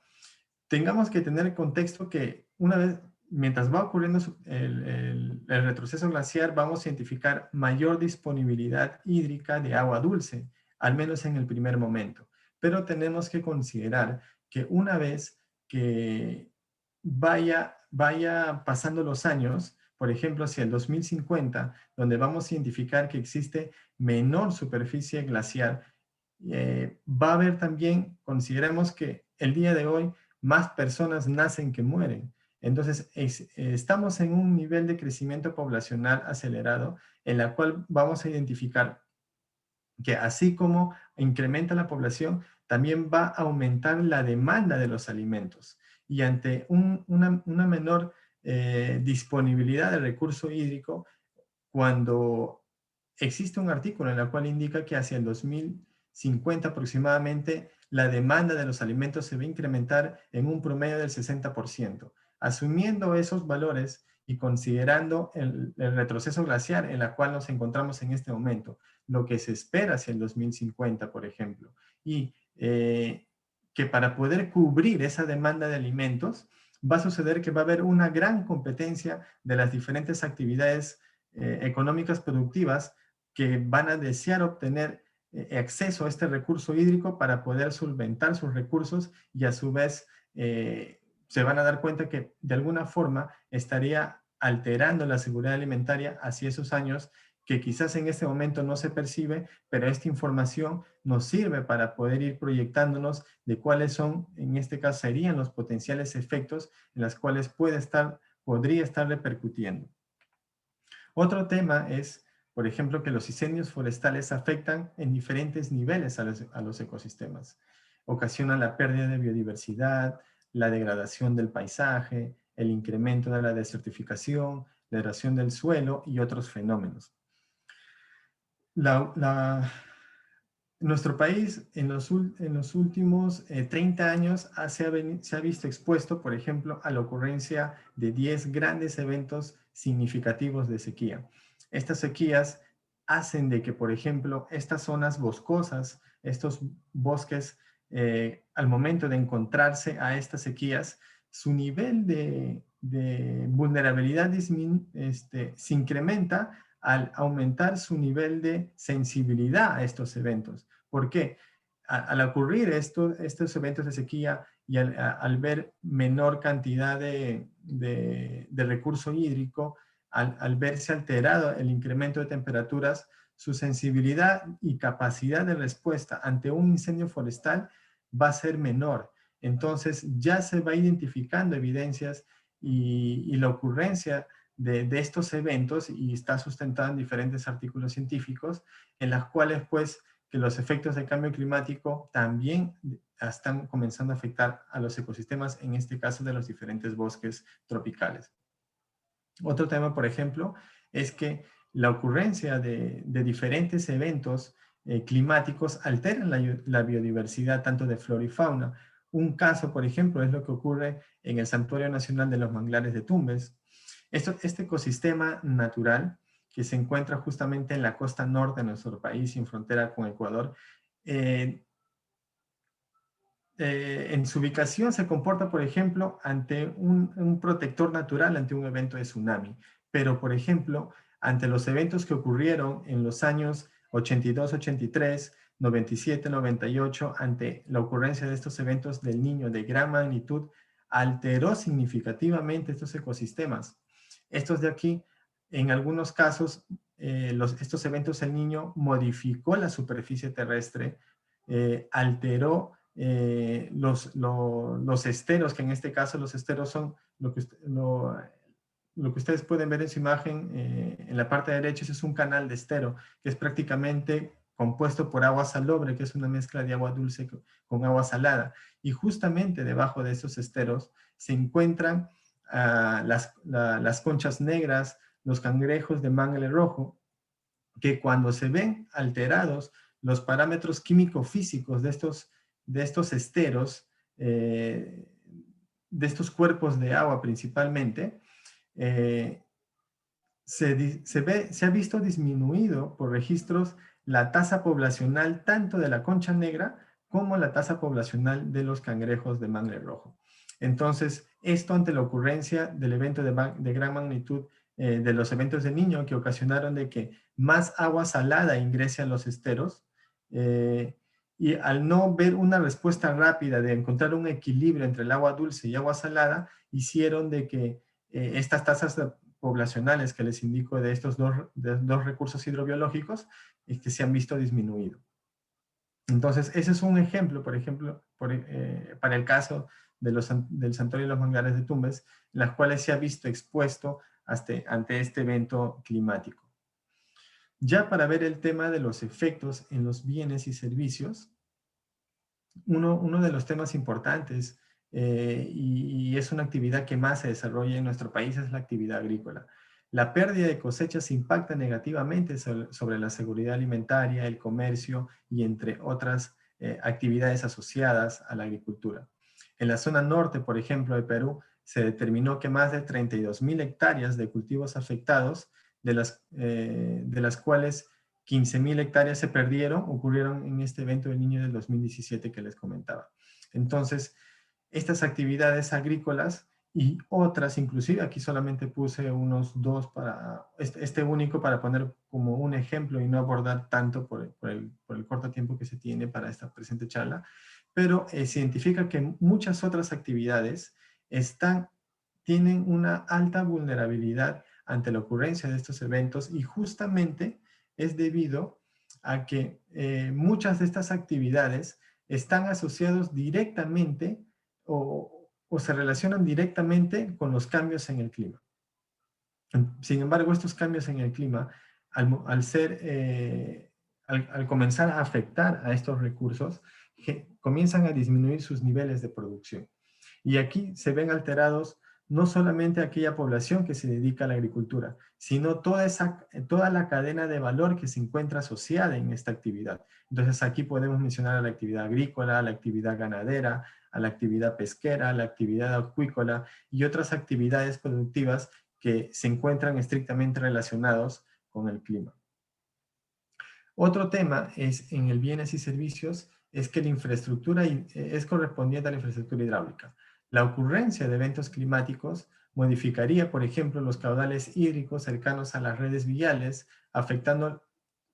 Tengamos que tener el contexto que una vez, mientras va ocurriendo el retroceso glaciar, vamos a identificar mayor disponibilidad hídrica de agua dulce, al menos en el primer momento. pero tenemos que considerar que una vez que vaya pasando los años, por ejemplo, hacia el 2050, donde vamos a identificar que existe menor superficie glaciar, va a haber también, consideremos que el día de hoy más personas nacen que mueren. Entonces, estamos en un nivel de crecimiento poblacional acelerado en la cual vamos a identificar que así como incrementa la población, también va a aumentar la demanda de los alimentos. Y ante una menor disponibilidad de recurso hídrico, cuando existe un artículo en el cual indica que hacia el 2050 aproximadamente la demanda de los alimentos se va a incrementar en un promedio del 60%. Asumiendo esos valores y considerando el retroceso glaciar en el cual nos encontramos en este momento, lo que se espera hacia el 2050, por ejemplo, y que para poder cubrir esa demanda de alimentos, va a suceder que va a haber una gran competencia de las diferentes actividades económicas productivas que van a desear obtener acceso a este recurso hídrico para poder solventar sus recursos y a su vez se van a dar cuenta que de alguna forma estaría alterando la seguridad alimentaria hacia esos años que quizás en este momento no se percibe, pero esta información nos sirve para poder ir proyectándonos de cuáles son, en este caso serían los potenciales efectos en los cuales podría estar repercutiendo. Otro tema es, por ejemplo, que los incendios forestales afectan en diferentes niveles a los ecosistemas. Ocasionan la pérdida de biodiversidad, la degradación del paisaje, el incremento de la desertificación, la erosión del suelo y otros fenómenos. Nuestro país en los últimos 30 años se ha visto expuesto, por ejemplo, a la ocurrencia de 10 grandes eventos significativos de sequía. Estas sequías hacen de que, por ejemplo, estas zonas boscosas, estos bosques, al momento de encontrarse a estas sequías, su nivel de vulnerabilidad se incrementa al aumentar su nivel de sensibilidad a estos eventos. ¿Por qué? Al ocurrir estos eventos de sequía y al ver menor cantidad de recurso hídrico, al verse alterado el incremento de temperaturas, su sensibilidad y capacidad de respuesta ante un incendio forestal va a ser menor. Entonces ya se va identificando evidencias y la ocurrencia de estos eventos y está sustentado en diferentes artículos científicos en las cuales pues que los efectos del cambio climático también están comenzando a afectar a los ecosistemas, en este caso de los diferentes bosques tropicales. Otro tema, por ejemplo, es que la ocurrencia de diferentes eventos climáticos alteran la biodiversidad tanto de flora y fauna. Un caso, por ejemplo, es lo que ocurre en el Santuario Nacional de los Manglares de Tumbes. Este ecosistema natural que se encuentra justamente en la costa norte de nuestro país, en frontera con Ecuador, en su ubicación se comporta, por ejemplo, ante un protector natural ante un evento de tsunami. Pero, por ejemplo, ante los eventos que ocurrieron en los años 82, 83, 97, 98, ante la ocurrencia de estos eventos del Niño de gran magnitud, alteró significativamente estos ecosistemas. Estos de aquí, en algunos casos, estos eventos del Niño modificó la superficie terrestre, alteró los esteros, que en este caso los esteros son lo que ustedes pueden ver en su imagen, en la parte derecha, ese es un canal de estero, que es prácticamente compuesto por agua salobre, que es una mezcla de agua dulce con agua salada. Y justamente debajo de esos esteros se encuentran las conchas negras, los cangrejos de mangle rojo, que cuando se ven alterados los parámetros químico-físicos de estos esteros, de estos cuerpos de agua principalmente, se ha visto disminuido por registros la tasa poblacional tanto de la concha negra como la tasa poblacional de los cangrejos de mangle rojo. Entonces, esto ante la ocurrencia del evento de gran magnitud de los eventos de Niño que ocasionaron de que más agua salada ingrese a los esteros y al no ver una respuesta rápida de encontrar un equilibrio entre el agua dulce y agua salada, hicieron de que estas tasas poblacionales que les indico de estos dos recursos hidrobiológicos que se han visto disminuidos. Entonces, ese es un ejemplo, por ejemplo, para el caso del santuario de los manglares de Tumbes, en las cuales se ha visto expuesto ante este evento climático. Ya para ver el tema de los efectos en los bienes y servicios, uno de los temas importantes y es una actividad que más se desarrolla en nuestro país es la actividad agrícola. La pérdida de cosechas impacta negativamente sobre la seguridad alimentaria, el comercio y entre otras actividades asociadas a la agricultura. En la zona norte, por ejemplo, de Perú, se determinó que más de 32.000 hectáreas de cultivos afectados, de las cuales 15.000 hectáreas se perdieron, ocurrieron en este evento del Niño del 2017 que les comentaba. Entonces, estas actividades agrícolas y otras, inclusive aquí solamente puse unos dos para, este único para poner como un ejemplo y no abordar tanto por el corto tiempo que se tiene para esta presente charla, pero se identifica que muchas otras actividades tienen una alta vulnerabilidad ante la ocurrencia de estos eventos y justamente es debido a que muchas de estas actividades están asociadas directamente o se relacionan directamente con los cambios en el clima. Sin embargo, estos cambios en el clima, al comenzar a afectar a estos recursos, comienzan a disminuir sus niveles de producción. Y aquí se ven alterados no solamente aquella población que se dedica a la agricultura, sino toda la cadena de valor que se encuentra asociada en esta actividad. Entonces aquí podemos mencionar a la actividad agrícola, a la actividad ganadera, a la actividad pesquera, a la actividad acuícola y otras actividades productivas que se encuentran estrictamente relacionados con el clima. Otro tema es en el bienes y servicios, es que la infraestructura es correspondiente a la infraestructura hidráulica. La ocurrencia de eventos climáticos modificaría, por ejemplo, los caudales hídricos cercanos a las redes viales, afectando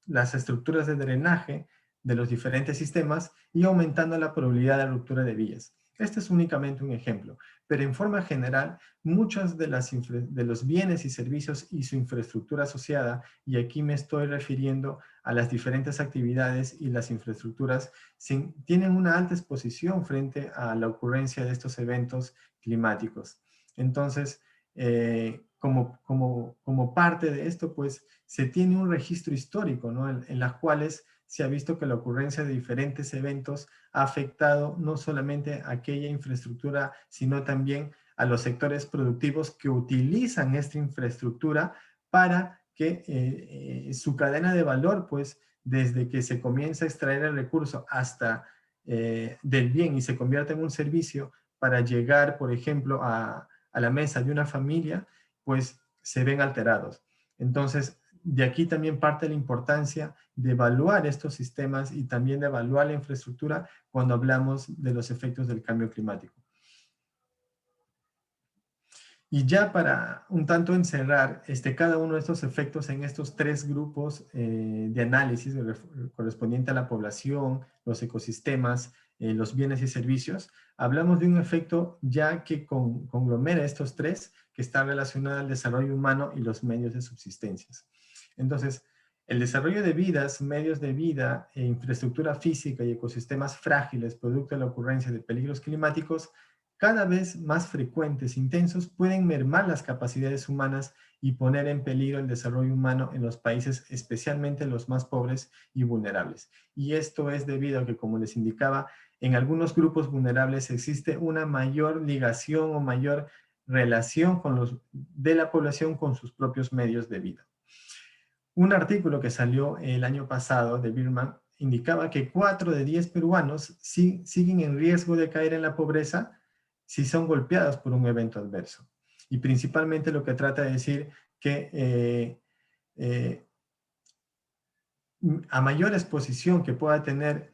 las estructuras de drenaje de los diferentes sistemas y aumentando la probabilidad de ruptura de vías. Este es únicamente un ejemplo, pero en forma general, muchos de los bienes y servicios y su infraestructura asociada, y aquí me estoy refiriendo a las diferentes actividades y las infraestructuras, tienen una alta exposición frente a la ocurrencia de estos eventos climáticos. Entonces, como parte de esto, pues se tiene un registro histórico, ¿no? en las cuales se ha visto que la ocurrencia de diferentes eventos ha afectado no solamente a aquella infraestructura, sino también a los sectores productivos que utilizan esta infraestructura para que su cadena de valor, pues desde que se comienza a extraer el recurso hasta del bien y se convierte en un servicio para llegar, por ejemplo, a la mesa de una familia, pues se ven alterados. Entonces, de aquí también parte la importancia de evaluar estos sistemas y también de evaluar la infraestructura cuando hablamos de los efectos del cambio climático. Y ya para un tanto encerrar cada uno de estos efectos en estos tres grupos de análisis correspondiente a la población, los ecosistemas, los bienes y servicios, hablamos de un efecto ya que conglomera estos tres que están relacionados al desarrollo humano y los medios de subsistencia. Entonces, el desarrollo de vidas, medios de vida, infraestructura física y ecosistemas frágiles producto de la ocurrencia de peligros climáticos cada vez más frecuentes, intensos, pueden mermar las capacidades humanas y poner en peligro el desarrollo humano en los países, especialmente los más pobres y vulnerables. Y esto es debido a que, como les indicaba, en algunos grupos vulnerables existe una mayor ligación o mayor relación de la población con sus propios medios de vida. Un artículo que salió el año pasado de Birman indicaba que 4 de 10 peruanos siguen en riesgo de caer en la pobreza si son golpeados por un evento adverso. Y principalmente lo que trata de decir que a mayor exposición que pueda tener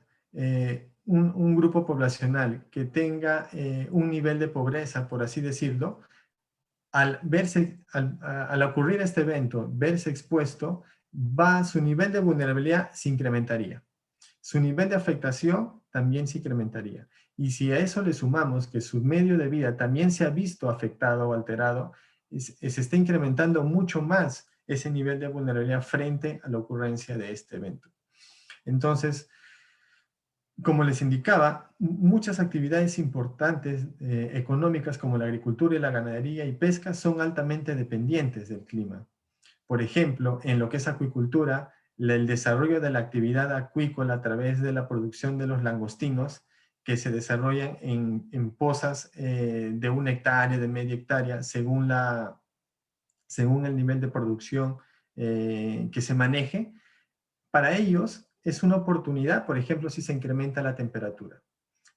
un grupo poblacional que tenga un nivel de pobreza, por así decirlo, al ocurrir este evento, verse expuesto, su nivel de vulnerabilidad se incrementaría. su nivel de afectación también se incrementaría. Y si a eso le sumamos que su medio de vida también se ha visto afectado o alterado, se está incrementando mucho más ese nivel de vulnerabilidad frente a la ocurrencia de este evento. Entonces, como les indicaba, muchas actividades importantes económicas como la agricultura y la ganadería y pesca son altamente dependientes del clima. Por ejemplo, en lo que es acuicultura, el desarrollo de la actividad acuícola a través de la producción de los langostinos que se desarrollan en pozas de 1 hectárea, de media hectárea, según el nivel de producción que se maneje. Para ellos es una oportunidad, por ejemplo, si se incrementa la temperatura,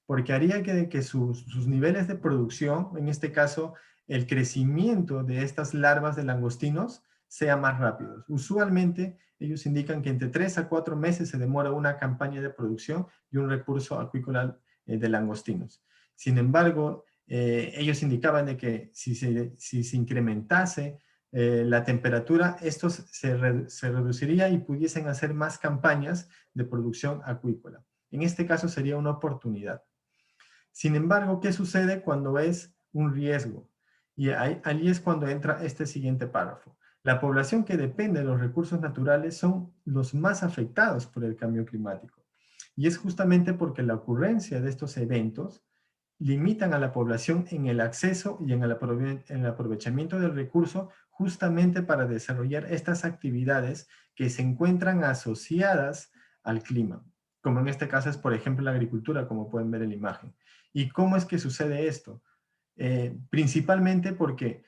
porque haría que sus niveles de producción, en este caso, el crecimiento de estas larvas de langostinos, sea más rápido. Usualmente, ellos indican que entre 3 a 4 meses se demora una campaña de producción de un recurso acuícola de langostinos. Sin embargo, ellos indicaban de que si se incrementase la temperatura, esto se reduciría y pudiesen hacer más campañas de producción acuícola. En este caso sería una oportunidad. Sin embargo, ¿qué sucede cuando es un riesgo? Y ahí es cuando entra este siguiente párrafo. La población que depende de los recursos naturales son los más afectados por el cambio climático. Y es justamente porque la ocurrencia de estos eventos limitan a la población en el acceso y en el aprovechamiento del recurso justamente para desarrollar estas actividades que se encuentran asociadas al clima, como en este caso es, por ejemplo, la agricultura, como pueden ver en la imagen. ¿Y cómo es que sucede esto? Principalmente porque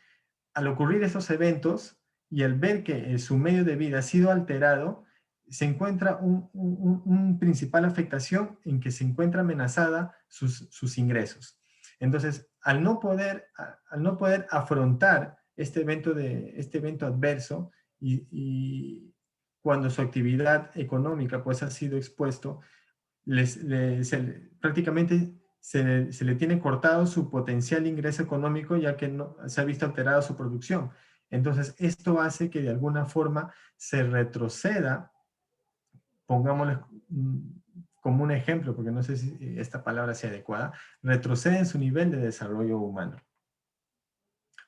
al ocurrir estos eventos y al ver que su medio de vida ha sido alterado, se encuentra una principal afectación en que se encuentra amenazada sus ingresos. Entonces, al no poder afrontar este evento adverso y cuando su actividad económica pues ha sido expuesto, prácticamente se le tiene cortado su potencial ingreso económico ya que se ha visto alterada su producción. Entonces, esto hace que de alguna forma se retroceda, pongámosle como un ejemplo, porque no sé si esta palabra sea adecuada, retrocede en su nivel de desarrollo humano.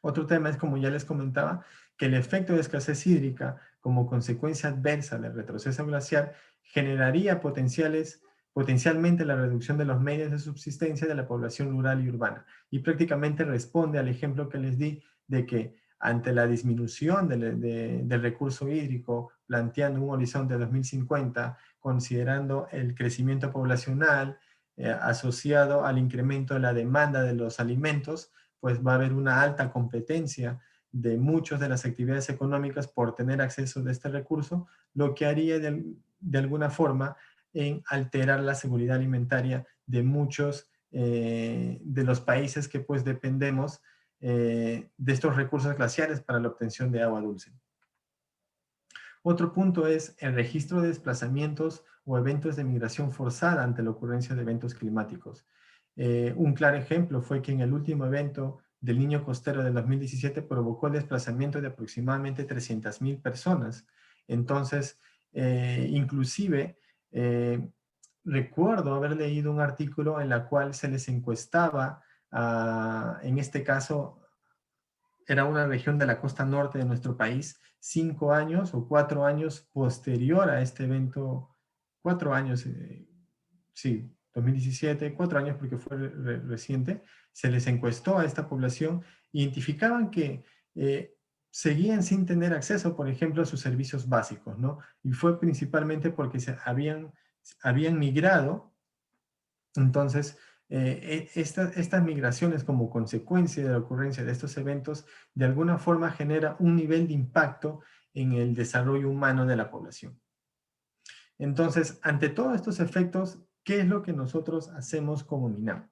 Otro tema es, como ya les comentaba, que el efecto de escasez hídrica como consecuencia adversa del retroceso glaciar generaría potencialmente la reducción de los medios de subsistencia de la población rural y urbana. Y prácticamente responde al ejemplo que les di de que ante la disminución del recurso hídrico, planteando un horizonte de 2050, considerando el crecimiento poblacional asociado al incremento de la demanda de los alimentos, pues va a haber una alta competencia de muchas de las actividades económicas por tener acceso a este recurso, lo que haría de alguna forma en alterar la seguridad alimentaria de muchos de los países que pues dependemos de estos recursos glaciares para la obtención de agua dulce. Otro punto es el registro de desplazamientos o eventos de migración forzada ante la ocurrencia de eventos climáticos. Un claro ejemplo fue que en el último evento del Niño Costero del 2017 provocó el desplazamiento de aproximadamente 300,000 personas. Entonces, inclusive, recuerdo haber leído un artículo en el cual se les encuestaba, en este caso, era una región de la costa norte de nuestro país, 5 años o 4 años posterior a este evento, 4 años, sí, 2017, 4 años porque fue reciente, se les encuestó a esta población, identificaban que seguían sin tener acceso, por ejemplo, a sus servicios básicos, ¿no? Y fue principalmente porque habían migrado. Entonces, estas migraciones como consecuencia de la ocurrencia de estos eventos, de alguna forma genera un nivel de impacto en el desarrollo humano de la población. Entonces, ante todos estos efectos, ¿qué es lo que nosotros hacemos como MINAM?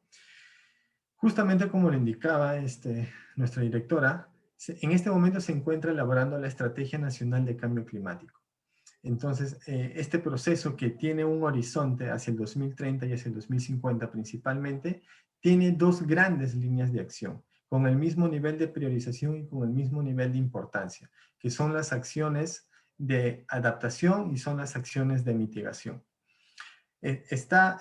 Justamente como le indicaba nuestra directora, en este momento se encuentra elaborando la Estrategia Nacional de Cambio Climático. Entonces, este proceso que tiene un horizonte hacia el 2030 y hacia el 2050 principalmente, tiene dos grandes líneas de acción, con el mismo nivel de priorización y con el mismo nivel de importancia, que son las acciones de adaptación y son las acciones de mitigación. está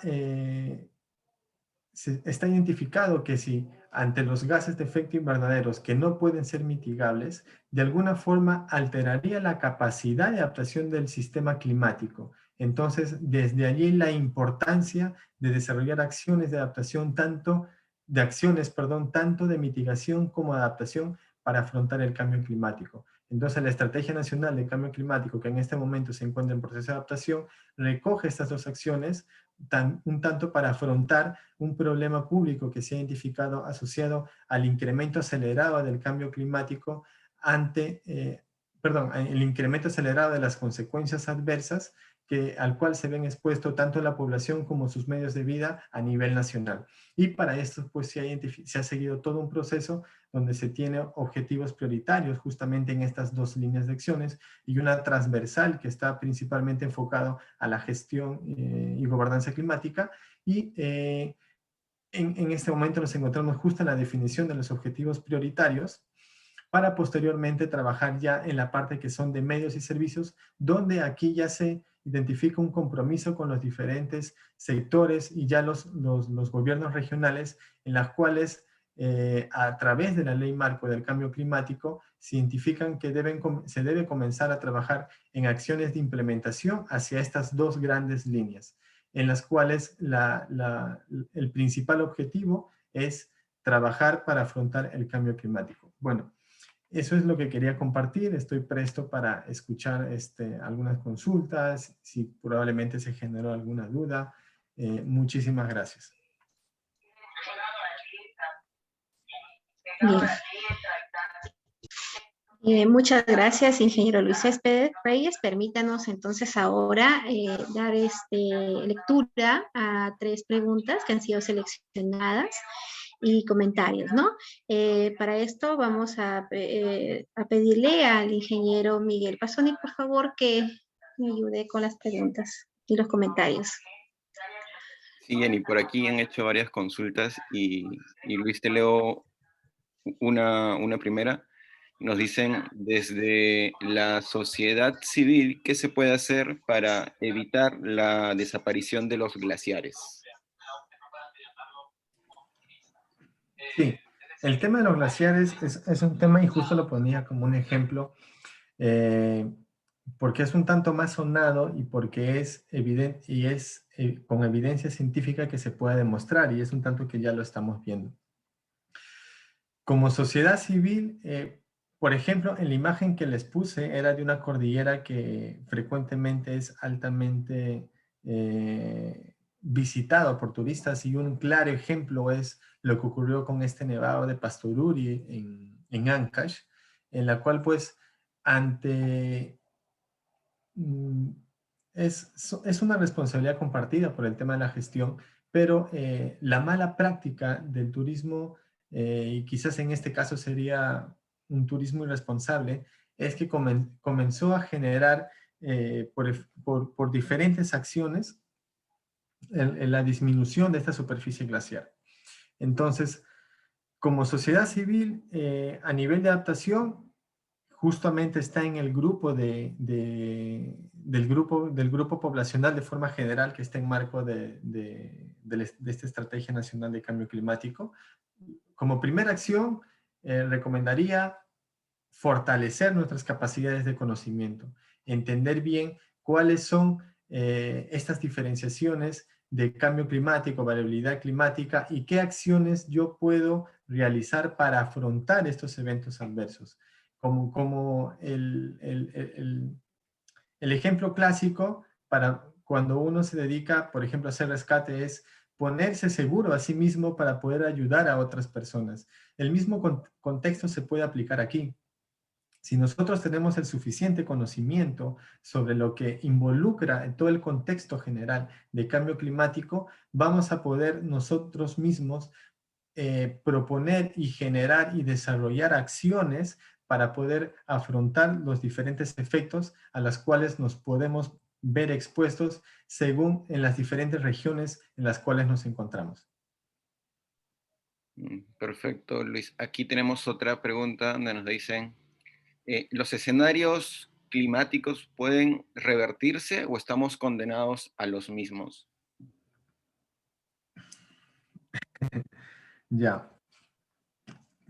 identificado que si ante los gases de efecto invernaderos que no pueden ser mitigables, de alguna forma alteraría la capacidad de adaptación del sistema climático. Entonces, desde allí la importancia de desarrollar acciones de adaptación, tanto de mitigación como adaptación para afrontar el cambio climático. Entonces, la Estrategia Nacional de Cambio Climático, que en este momento se encuentra en proceso de adaptación, recoge estas dos acciones un tanto para afrontar un problema público que se ha identificado asociado al incremento acelerado del cambio climático el incremento acelerado de las consecuencias adversas al cual se ven expuestos tanto la población como sus medios de vida a nivel nacional. Y para esto pues se ha seguido todo un proceso donde se tiene objetivos prioritarios justamente en estas dos líneas de acciones y una transversal que está principalmente enfocado a la gestión y gobernanza climática y en este momento nos encontramos justo en la definición de los objetivos prioritarios para posteriormente trabajar ya en la parte que son de medios y servicios, donde aquí ya se identifica un compromiso con los diferentes sectores y ya los gobiernos regionales en las cuales a través de la ley marco del cambio climático se identifican que se debe comenzar a trabajar en acciones de implementación hacia estas dos grandes líneas, en las cuales el principal objetivo es trabajar para afrontar el cambio climático. Bueno, eso es lo que quería compartir. Estoy presto para escuchar algunas consultas, si probablemente se generó alguna duda. Muchísimas gracias. Bien. Muchas gracias, ingeniero Luis Céspedes Reyes. Permítanos entonces ahora dar lectura a 3 preguntas que han sido seleccionadas y comentarios, ¿no? Para esto vamos a pedirle al ingeniero Miguel Pasoni, por favor, que me ayude con las preguntas y los comentarios. Sí, Jenny, por aquí han hecho varias consultas y Luis, te leo una primera. Nos dicen, desde la sociedad civil, ¿qué se puede hacer para evitar la desaparición de los glaciares? Sí, el tema de los glaciares es un tema, y justo lo ponía como un ejemplo, porque es un tanto más sonado y porque es evidente y es con evidencia científica que se puede demostrar, y es un tanto que ya lo estamos viendo. Como sociedad civil, por ejemplo, en la imagen que les puse era de una cordillera que frecuentemente es altamente visitado por turistas, y un claro ejemplo es lo que ocurrió con este nevado de Pastoruri en Ancash, en la cual pues es una responsabilidad compartida por el tema de la gestión, pero la mala práctica del turismo, y quizás en este caso sería un turismo irresponsable, es que comenzó a generar por diferentes acciones la disminución de esta superficie glaciar. Entonces, como sociedad civil, a nivel de adaptación, justamente está en el grupo del grupo poblacional de forma general que está en marco de esta Estrategia Nacional de Cambio Climático. Como primera acción, recomendaría fortalecer nuestras capacidades de conocimiento, entender bien cuáles son estas diferenciaciones de cambio climático, variabilidad climática, y qué acciones yo puedo realizar para afrontar estos eventos adversos. Como el ejemplo clásico para cuando uno se dedica, por ejemplo, a hacer rescate, es ponerse seguro a sí mismo para poder ayudar a otras personas. El mismo contexto se puede aplicar aquí. Si nosotros tenemos el suficiente conocimiento sobre lo que involucra en todo el contexto general de cambio climático, vamos a poder nosotros mismos proponer y generar y desarrollar acciones para poder afrontar los diferentes efectos a los cuales nos podemos ver expuestos según en las diferentes regiones en las cuales nos encontramos. Perfecto, Luis. Aquí tenemos otra pregunta donde nos dicen, ¿los escenarios climáticos pueden revertirse o estamos condenados a los mismos? Ya.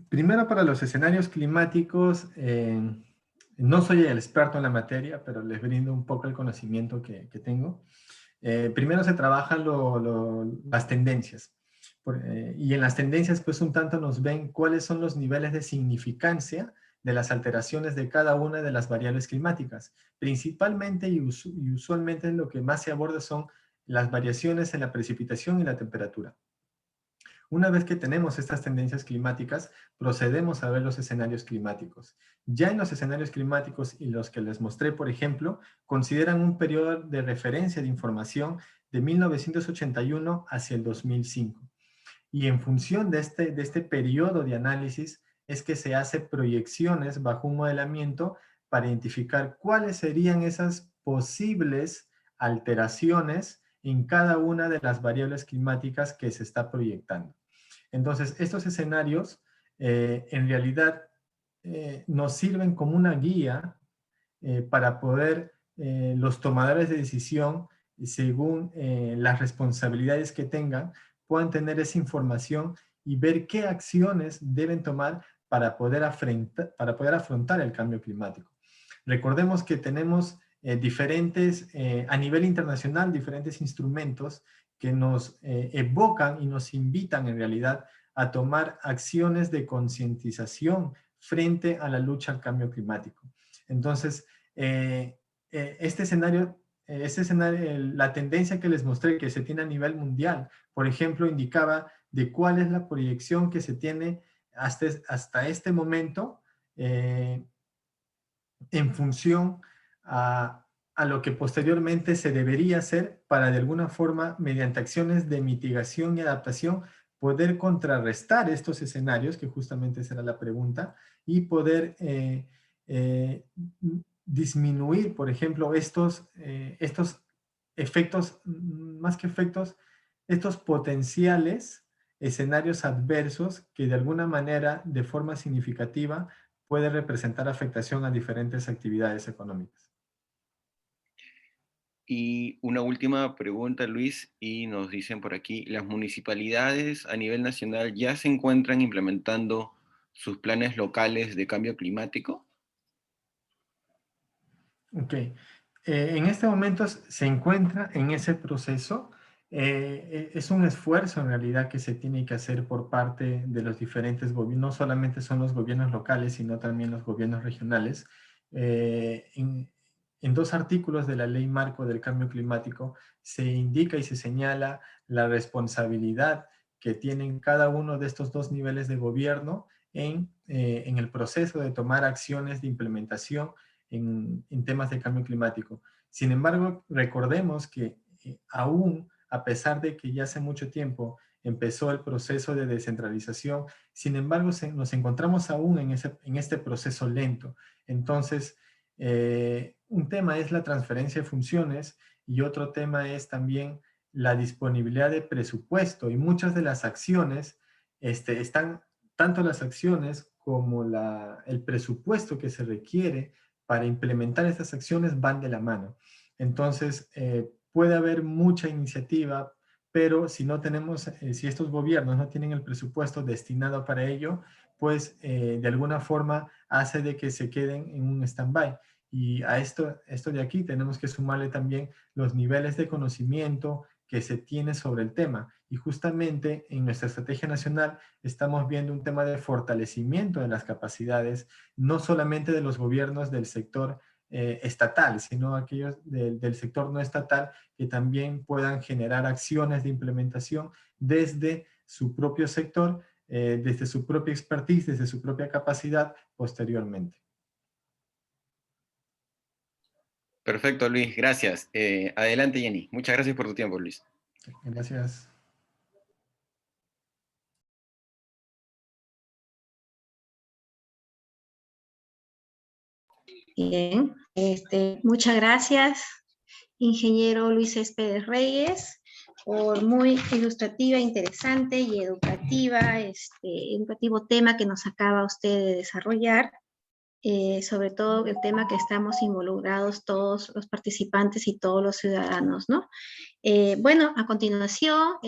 Primero, para los escenarios climáticos, no soy el experto en la materia, pero les brindo un poco el conocimiento que tengo. Primero se trabajan las tendencias. Y en las tendencias, pues un tanto nos ven cuáles son los niveles de significancia de las alteraciones de cada una de las variables climáticas. Principalmente y usualmente lo que más se aborda son las variaciones en la precipitación y la temperatura. Una vez que tenemos estas tendencias climáticas, procedemos a ver los escenarios climáticos. Ya en los escenarios climáticos y los que les mostré, por ejemplo, consideran un periodo de referencia de información de 1981 hacia el 2005. Y en función de este periodo de análisis es que se hace proyecciones bajo un modelamiento para identificar cuáles serían esas posibles alteraciones en cada una de las variables climáticas que se está proyectando. Entonces, estos escenarios en realidad nos sirven como una guía para poder los tomadores de decisión, según las responsabilidades que tengan, puedan tener esa información y ver qué acciones deben tomar para poder afrontar el cambio climático. Recordemos que tenemos a nivel internacional, diferentes instrumentos que nos evocan y nos invitan en realidad a tomar acciones de concientización frente a la lucha al cambio climático. Entonces, este escenario, la tendencia que les mostré que se tiene a nivel mundial, por ejemplo, indicaba de cuál es la proyección que se tiene hasta este momento en función a lo que posteriormente se debería hacer para de alguna forma, mediante acciones de mitigación y adaptación, poder contrarrestar estos escenarios, que justamente esa era la pregunta, y poder disminuir, por ejemplo, estos efectos, más que efectos, estos potenciales escenarios adversos que de alguna manera, de forma significativa, puede representar afectación a diferentes actividades económicas. Y una última pregunta, Luis, y nos dicen por aquí, ¿las municipalidades a nivel nacional ya se encuentran implementando sus planes locales de cambio climático? Ok. En este momento se encuentra en ese proceso. Es un esfuerzo en realidad que se tiene que hacer por parte de los diferentes gobiernos, no solamente son los gobiernos locales, sino también los gobiernos regionales. En dos artículos de la Ley Marco del Cambio Climático se indica y se señala la responsabilidad que tienen cada uno de estos dos niveles de gobierno en el proceso de tomar acciones de implementación en temas de cambio climático. Sin embargo, recordemos que aún, a pesar de que ya hace mucho tiempo empezó el proceso de descentralización, sin embargo, nos encontramos aún en este proceso lento. Entonces, un tema es la transferencia de funciones y otro tema es también la disponibilidad de presupuesto, y muchas de las acciones están, tanto las acciones como el presupuesto que se requiere para implementar estas acciones van de la mano. Entonces, puede haber mucha iniciativa, pero si no tenemos, si estos gobiernos no tienen el presupuesto destinado para ello, pues de alguna forma hace de que se queden en un stand-by. Y a esto de aquí tenemos que sumarle también los niveles de conocimiento que se tiene sobre el tema. Y justamente en nuestra estrategia nacional estamos viendo un tema de fortalecimiento de las capacidades, no solamente de los gobiernos del sector estatal, sino aquellos del sector no estatal que también puedan generar acciones de implementación desde su propio sector, desde su propia expertise, desde su propia capacidad posteriormente. Perfecto, Luis, gracias. Adelante, Jenny. Muchas gracias por tu tiempo, Luis. Gracias. Bien, muchas gracias, ingeniero Luis Céspedes Reyes, por muy ilustrativa, interesante y educativo tema que nos acaba usted de desarrollar. sobre todo el tema que estamos involucrados todos los participantes y todos los ciudadanos, ¿no? Bueno, a continuación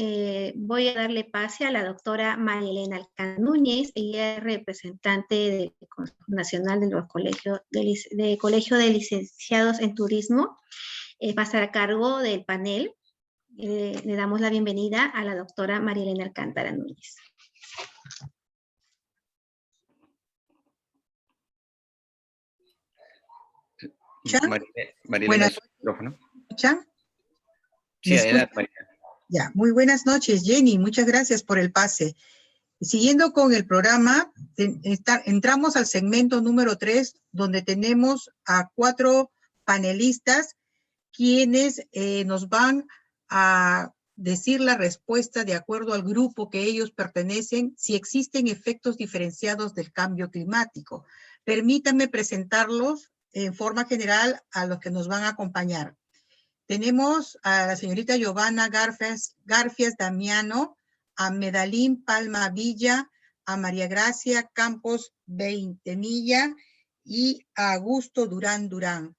voy a darle pase a la doctora María Elena Alcántara Núñez. Ella es representante del Consejo Nacional de los Colegio de Licenciados en Turismo. Va a estar a cargo del panel. Le damos la bienvenida a la doctora María Elena Alcántara Núñez. María Buenas Elena, su micrófono. ¿Escuchan? Sí, adelante, María. Ya, muy buenas noches, Jenny. Muchas gracias por el pase. Siguiendo con el programa, entramos al segmento número 3, donde tenemos a 4 panelistas quienes nos van a decir la respuesta de acuerdo al grupo que ellos pertenecen, si existen efectos diferenciados del cambio climático. Permítanme presentarlos en forma general a los que nos van a acompañar. Tenemos a la señorita Giovanna Garfias Damiano, a Medalín Palma Villa, a María Gracia Campos Veintemilla y a Augusto Durán Durán.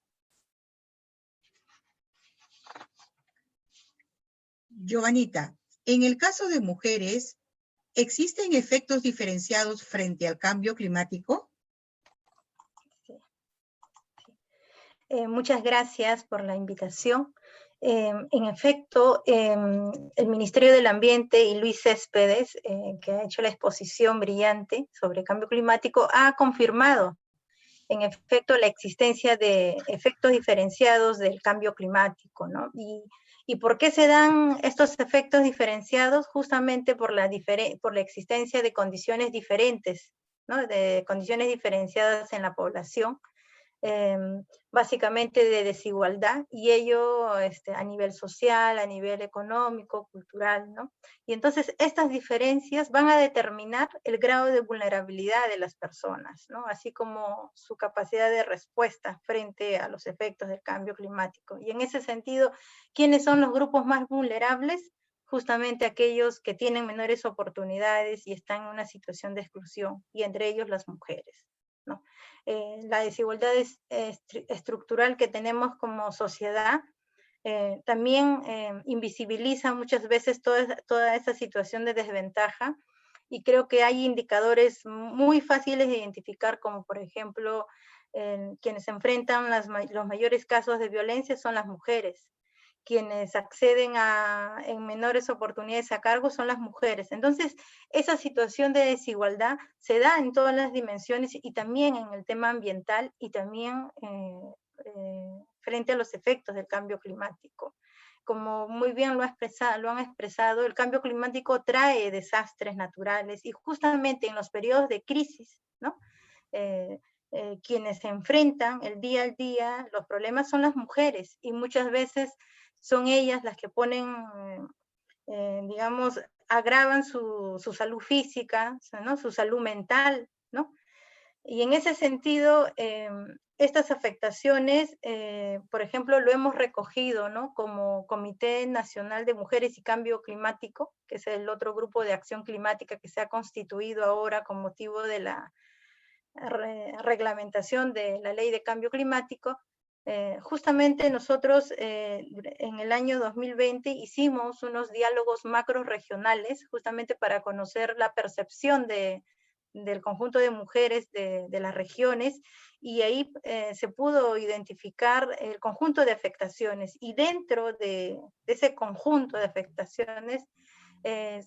Giovanita, en el caso de mujeres, ¿existen efectos diferenciados frente al cambio climático? Muchas gracias por la invitación. En efecto, el Ministerio del Ambiente y Luis Céspedes, que ha hecho la exposición brillante sobre cambio climático, ha confirmado, en efecto, la existencia de efectos diferenciados del cambio climático, ¿no? ¿Y por qué se dan estos efectos diferenciados? Justamente por la existencia de condiciones diferentes, ¿no? De condiciones diferenciadas en la población, básicamente de desigualdad, y ello a nivel social, a nivel económico, cultural, ¿no? Y entonces estas diferencias van a determinar el grado de vulnerabilidad de las personas, ¿no? Así como su capacidad de respuesta frente a los efectos del cambio climático. Y en ese sentido, ¿quiénes son los grupos más vulnerables? Justamente aquellos que tienen menores oportunidades y están en una situación de exclusión, y entre ellos las mujeres, ¿no? La desigualdad estructural que tenemos como sociedad también invisibiliza muchas veces toda esa situación de desventaja, y creo que hay indicadores muy fáciles de identificar, como por ejemplo, quienes enfrentan los mayores casos de violencia son las mujeres. Quienes acceden en menores oportunidades a cargo son las mujeres. Entonces, esa situación de desigualdad se da en todas las dimensiones, y también en el tema ambiental, y también frente a los efectos del cambio climático. Como muy bien lo han expresado, el cambio climático trae desastres naturales, y justamente en los periodos de crisis, ¿no? Quienes se enfrentan el día al día los problemas son las mujeres, y muchas veces son ellas las que ponen, digamos, agravan su salud física, ¿no? Su salud mental, ¿no? Y en ese sentido, estas afectaciones, por ejemplo, lo hemos recogido, ¿no? Como Comité Nacional de Mujeres y Cambio Climático, que es el otro grupo de acción climática que se ha constituido ahora con motivo de la reglamentación de la Ley de Cambio Climático. Justamente nosotros en el año 2020 hicimos unos diálogos macro-regionales, justamente para conocer la percepción del conjunto de mujeres de las regiones, y ahí se pudo identificar el conjunto de afectaciones, y dentro de ese conjunto de afectaciones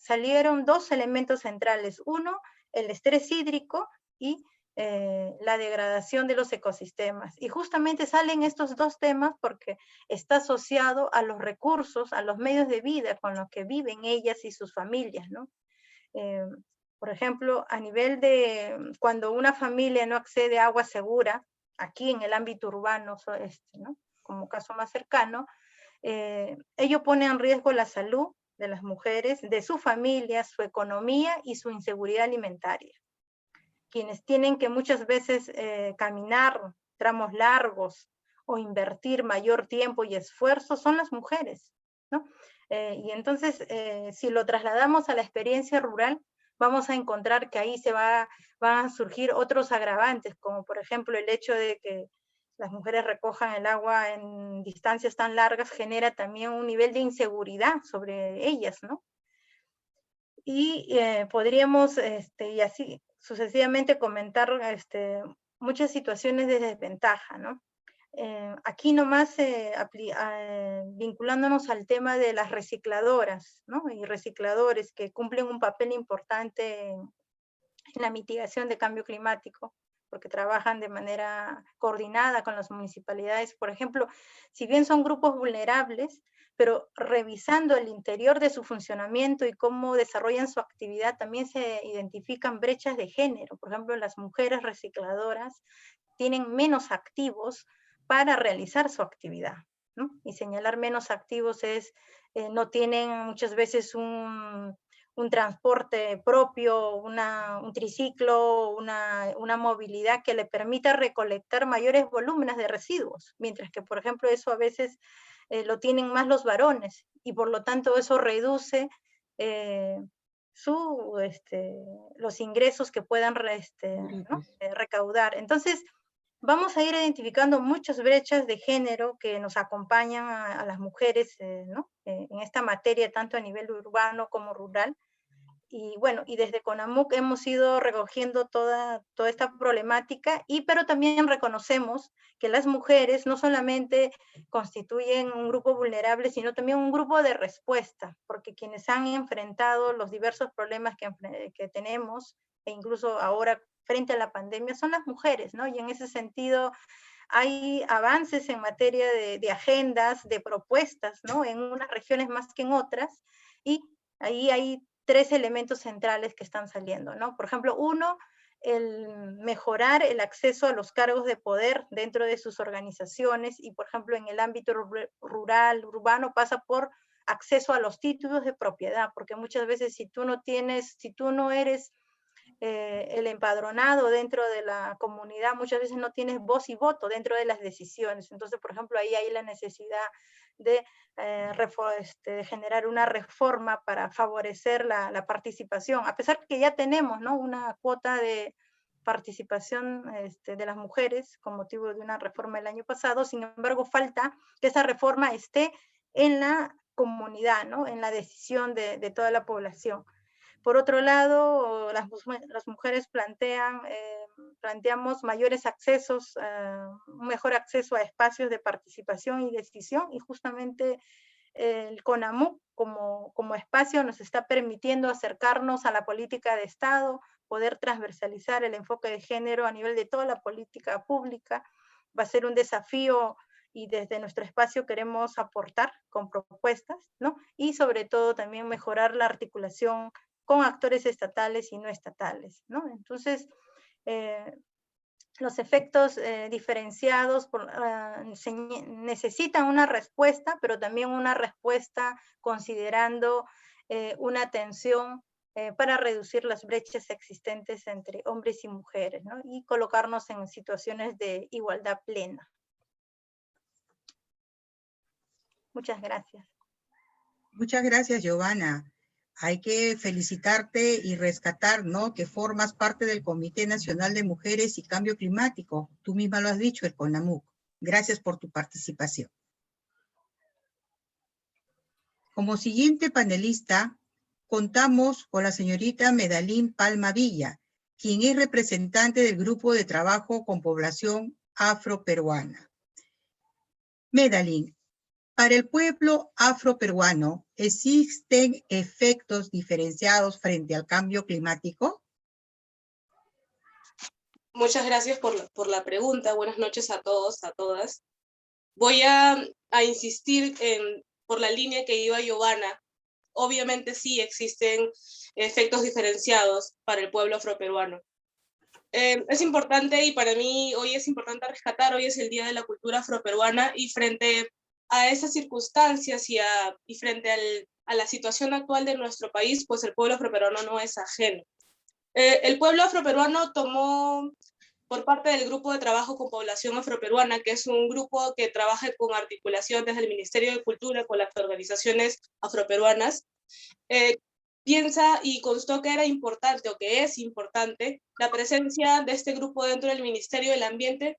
salieron 2 elementos centrales. Uno, el estrés hídrico, y la degradación de los ecosistemas. Y justamente salen estos 2 temas porque está asociado a los recursos, a los medios de vida con los que viven ellas y sus familias, ¿no? Por ejemplo, a nivel de cuando una familia no accede a agua segura, aquí en el ámbito urbano, ¿no? Como caso más cercano, ello pone en riesgo la salud de las mujeres, de su familia, su economía y su inseguridad alimentaria. Quienes tienen que muchas veces caminar tramos largos o invertir mayor tiempo y esfuerzo son las mujeres, ¿no? Y entonces, si lo trasladamos a la experiencia rural, vamos a encontrar que ahí van a surgir otros agravantes, como por ejemplo el hecho de que las mujeres recojan el agua en distancias tan largas, genera también un nivel de inseguridad sobre ellas, ¿no? Y podríamos, y así sucesivamente, comentar muchas situaciones de desventaja, ¿no? Aquí nomás vinculándonos al tema de las recicladoras, ¿no? Y recicladores que cumplen un papel importante en la mitigación de cambio climático, porque trabajan de manera coordinada con las municipalidades. Por ejemplo, si bien son grupos vulnerables, pero revisando el interior de su funcionamiento y cómo desarrollan su actividad, también se identifican brechas de género. Por ejemplo, las mujeres recicladoras tienen menos activos para realizar su actividad, ¿no? Y señalar menos activos es, no tienen muchas veces un transporte propio, un triciclo, una movilidad que le permita recolectar mayores volúmenes de residuos, mientras que, por ejemplo, eso a veces lo tienen más los varones, y por lo tanto eso reduce los ingresos que puedan ¿no? recaudar. Entonces, vamos a ir identificando muchas brechas de género que nos acompañan a las mujeres ¿no? En esta materia, tanto a nivel urbano como rural. Y bueno, y desde CONAMUC hemos ido recogiendo toda esta problemática, pero también reconocemos que las mujeres no solamente constituyen un grupo vulnerable, sino también un grupo de respuesta, porque quienes han enfrentado los diversos problemas que tenemos, e incluso ahora frente a la pandemia, son las mujeres, ¿no? Y en ese sentido hay avances en materia de agendas, de propuestas, ¿no? En unas regiones más que en otras, y ahí hay 3 elementos centrales que están saliendo, ¿no? Por ejemplo, uno, el mejorar el acceso a los cargos de poder dentro de sus organizaciones, y por ejemplo en el ámbito rural, urbano, pasa por acceso a los títulos de propiedad, porque muchas veces si tú no eres el empadronado dentro de la comunidad, muchas veces no tienes voz y voto dentro de las decisiones. Entonces, por ejemplo, ahí hay la necesidad de generar una reforma para favorecer la participación, a pesar que ya tenemos, ¿no? Una cuota de participación de las mujeres con motivo de una reforma el año pasado. Sin embargo, falta que esa reforma esté en la comunidad, ¿no? En la decisión de toda la población. Por otro lado, las mujeres planteamos mayores accesos, un mejor acceso a espacios de participación y decisión, y justamente el CONAMUC como espacio nos está permitiendo acercarnos a la política de Estado, poder transversalizar el enfoque de género a nivel de toda la política pública. Va a ser un desafío, y desde nuestro espacio queremos aportar con propuestas, ¿no? Y sobre todo también mejorar la articulación con actores estatales y no estatales, ¿no? Entonces, los efectos diferenciados necesitan una respuesta, pero también una respuesta considerando una atención para reducir las brechas existentes entre hombres y mujeres, ¿no? Y colocarnos en situaciones de igualdad plena. Muchas gracias. Muchas gracias, Giovanna. Hay que felicitarte y rescatar, ¿no? Que formas parte del Comité Nacional de Mujeres y Cambio Climático. Tú misma lo has dicho, el CONAMUC. Gracias por tu participación. Como siguiente panelista, contamos con la señorita Medalín Palma Villa, quien es representante del Grupo de Trabajo con Población Afroperuana. Medalín, para el pueblo afroperuano, ¿existen efectos diferenciados frente al cambio climático? Muchas gracias por la pregunta. Buenas noches a todos, a todas. Voy a insistir por la línea que iba Giovanna. Obviamente sí existen efectos diferenciados para el pueblo afroperuano. Es importante, y para mí hoy es importante rescatar, hoy es el Día de la Cultura Afroperuana, y frente a esas circunstancias y frente a la situación actual de nuestro país, pues el pueblo afroperuano no es ajeno. El pueblo afroperuano tomó por parte del Grupo de Trabajo con Población Afroperuana, que es un grupo que trabaja con articulación desde el Ministerio de Cultura con las organizaciones afroperuanas, piensa y constó que era importante, o que es importante, la presencia de este grupo dentro del Ministerio del Ambiente,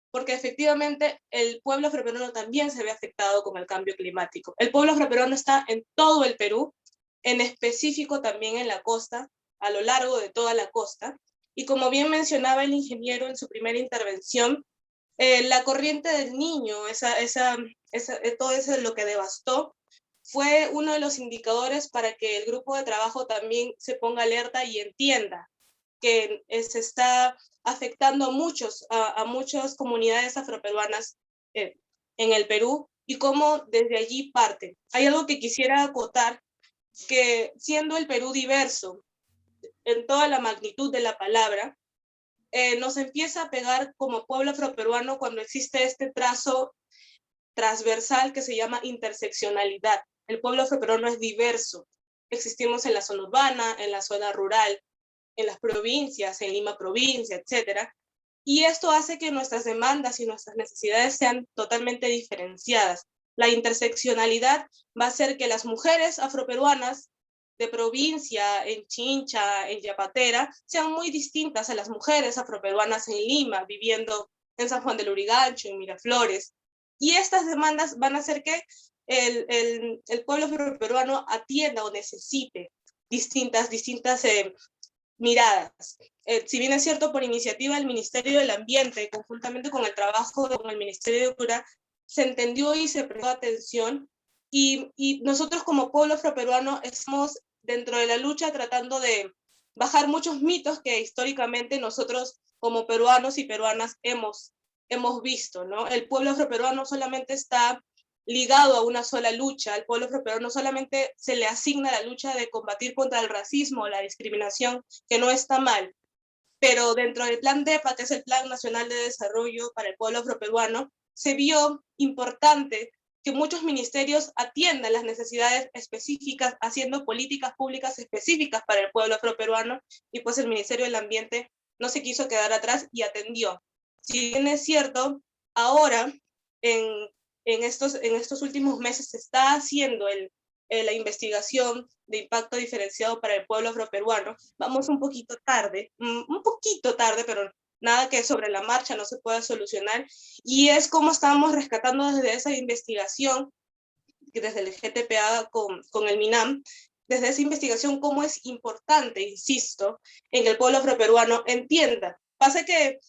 porque efectivamente el pueblo afroperuano también se ve afectado con el cambio climático. El pueblo afroperuano está en todo el Perú, en específico también en la costa, a lo largo de toda la costa, y como bien mencionaba el ingeniero en su primera intervención, la corriente del Niño, todo eso es lo que devastó, fue uno de los indicadores para que el grupo de trabajo también se ponga alerta y entienda que se está afectando a muchas comunidades afroperuanas en el Perú, y cómo desde allí parte. Hay algo que quisiera acotar, que siendo el Perú diverso en toda la magnitud de la palabra, nos empieza a pegar como pueblo afroperuano cuando existe este trazo transversal que se llama interseccionalidad. El pueblo afroperuano es diverso. Existimos en la zona urbana, en la zona rural, en las provincias, en Lima provincia, etc. Y esto hace que nuestras demandas y nuestras necesidades sean totalmente diferenciadas. La interseccionalidad va a hacer que las mujeres afroperuanas de provincia, en Chincha, en Yapatera, sean muy distintas a las mujeres afroperuanas en Lima, viviendo en San Juan del Lurigancho, en Miraflores. Y estas demandas van a hacer que el pueblo afroperuano atienda o necesite distintas miradas. Si bien es cierto, por iniciativa del Ministerio del Ambiente, conjuntamente con el trabajo con el Ministerio de Cultura, se entendió y se prestó atención, y nosotros como pueblo afroperuano estamos dentro de la lucha tratando de bajar muchos mitos que históricamente nosotros como peruanos y peruanas hemos visto, ¿no? El pueblo afroperuano solamente está ligado a una sola lucha. Al pueblo afroperuano solamente se le asigna la lucha de combatir contra el racismo o la discriminación, que no está mal, pero dentro del plan DEPA, que es el Plan Nacional de Desarrollo para el Pueblo Afroperuano, se vio importante que muchos ministerios atiendan las necesidades específicas, haciendo políticas públicas específicas para el pueblo afroperuano, y pues el Ministerio del Ambiente no se quiso quedar atrás y atendió. Si bien es cierto, ahora en estos últimos meses se está haciendo la investigación de impacto diferenciado para el pueblo afroperuano. Vamos un poquito tarde, pero nada que sobre la marcha no se pueda solucionar, y es como estamos rescatando desde esa investigación, desde el GTPA con el MINAM, desde esa investigación cómo es importante, insisto, en que el pueblo afroperuano entienda. Pasa que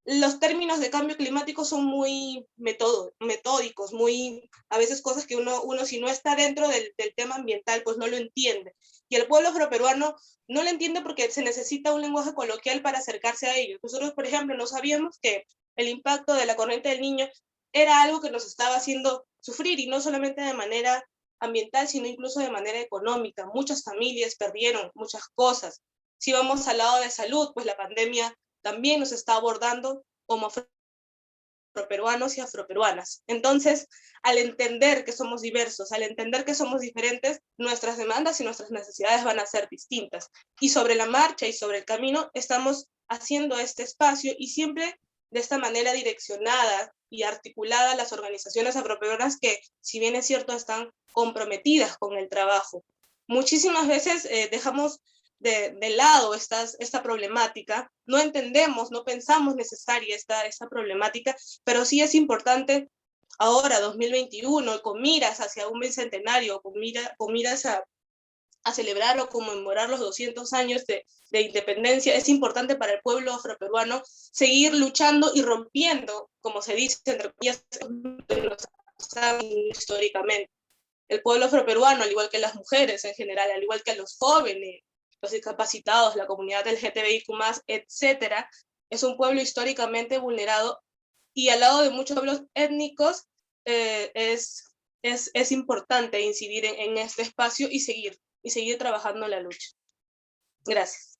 los términos de cambio climático son muy metódicos, muy, a veces cosas que uno si no está dentro del tema ambiental, pues no lo entiende. Y el pueblo afroperuano no lo entiende porque se necesita un lenguaje coloquial para acercarse a ellos. Nosotros, por ejemplo, no sabíamos que el impacto de la corriente del Niño era algo que nos estaba haciendo sufrir, y no solamente de manera ambiental, sino incluso de manera económica. Muchas familias perdieron muchas cosas. Si vamos al lado de salud, pues la pandemia también nos está abordando como afroperuanos y afroperuanas. Entonces, al entender que somos diversos, al entender que somos diferentes, nuestras demandas y nuestras necesidades van a ser distintas. Y sobre la marcha y sobre el camino estamos haciendo este espacio, y siempre de esta manera direccionada y articulada las organizaciones afroperuanas que, si bien es cierto, están comprometidas con el trabajo. Muchísimas veces dejamos de lado esta problemática, no entendemos, no pensamos necesaria esta problemática, pero sí es importante ahora, 2021, con miras hacia un bicentenario, con miras a celebrar o conmemorar los 200 años de independencia, es importante para el pueblo afroperuano seguir luchando y rompiendo, como se dice, entre comillas, históricamente. El pueblo afroperuano, al igual que las mujeres en general, al igual que los jóvenes, los discapacitados, la comunidad LGTBIQ+, etcétera, es un pueblo históricamente vulnerado, y al lado de muchos pueblos étnicos es importante incidir en este espacio y seguir trabajando en la lucha. Gracias.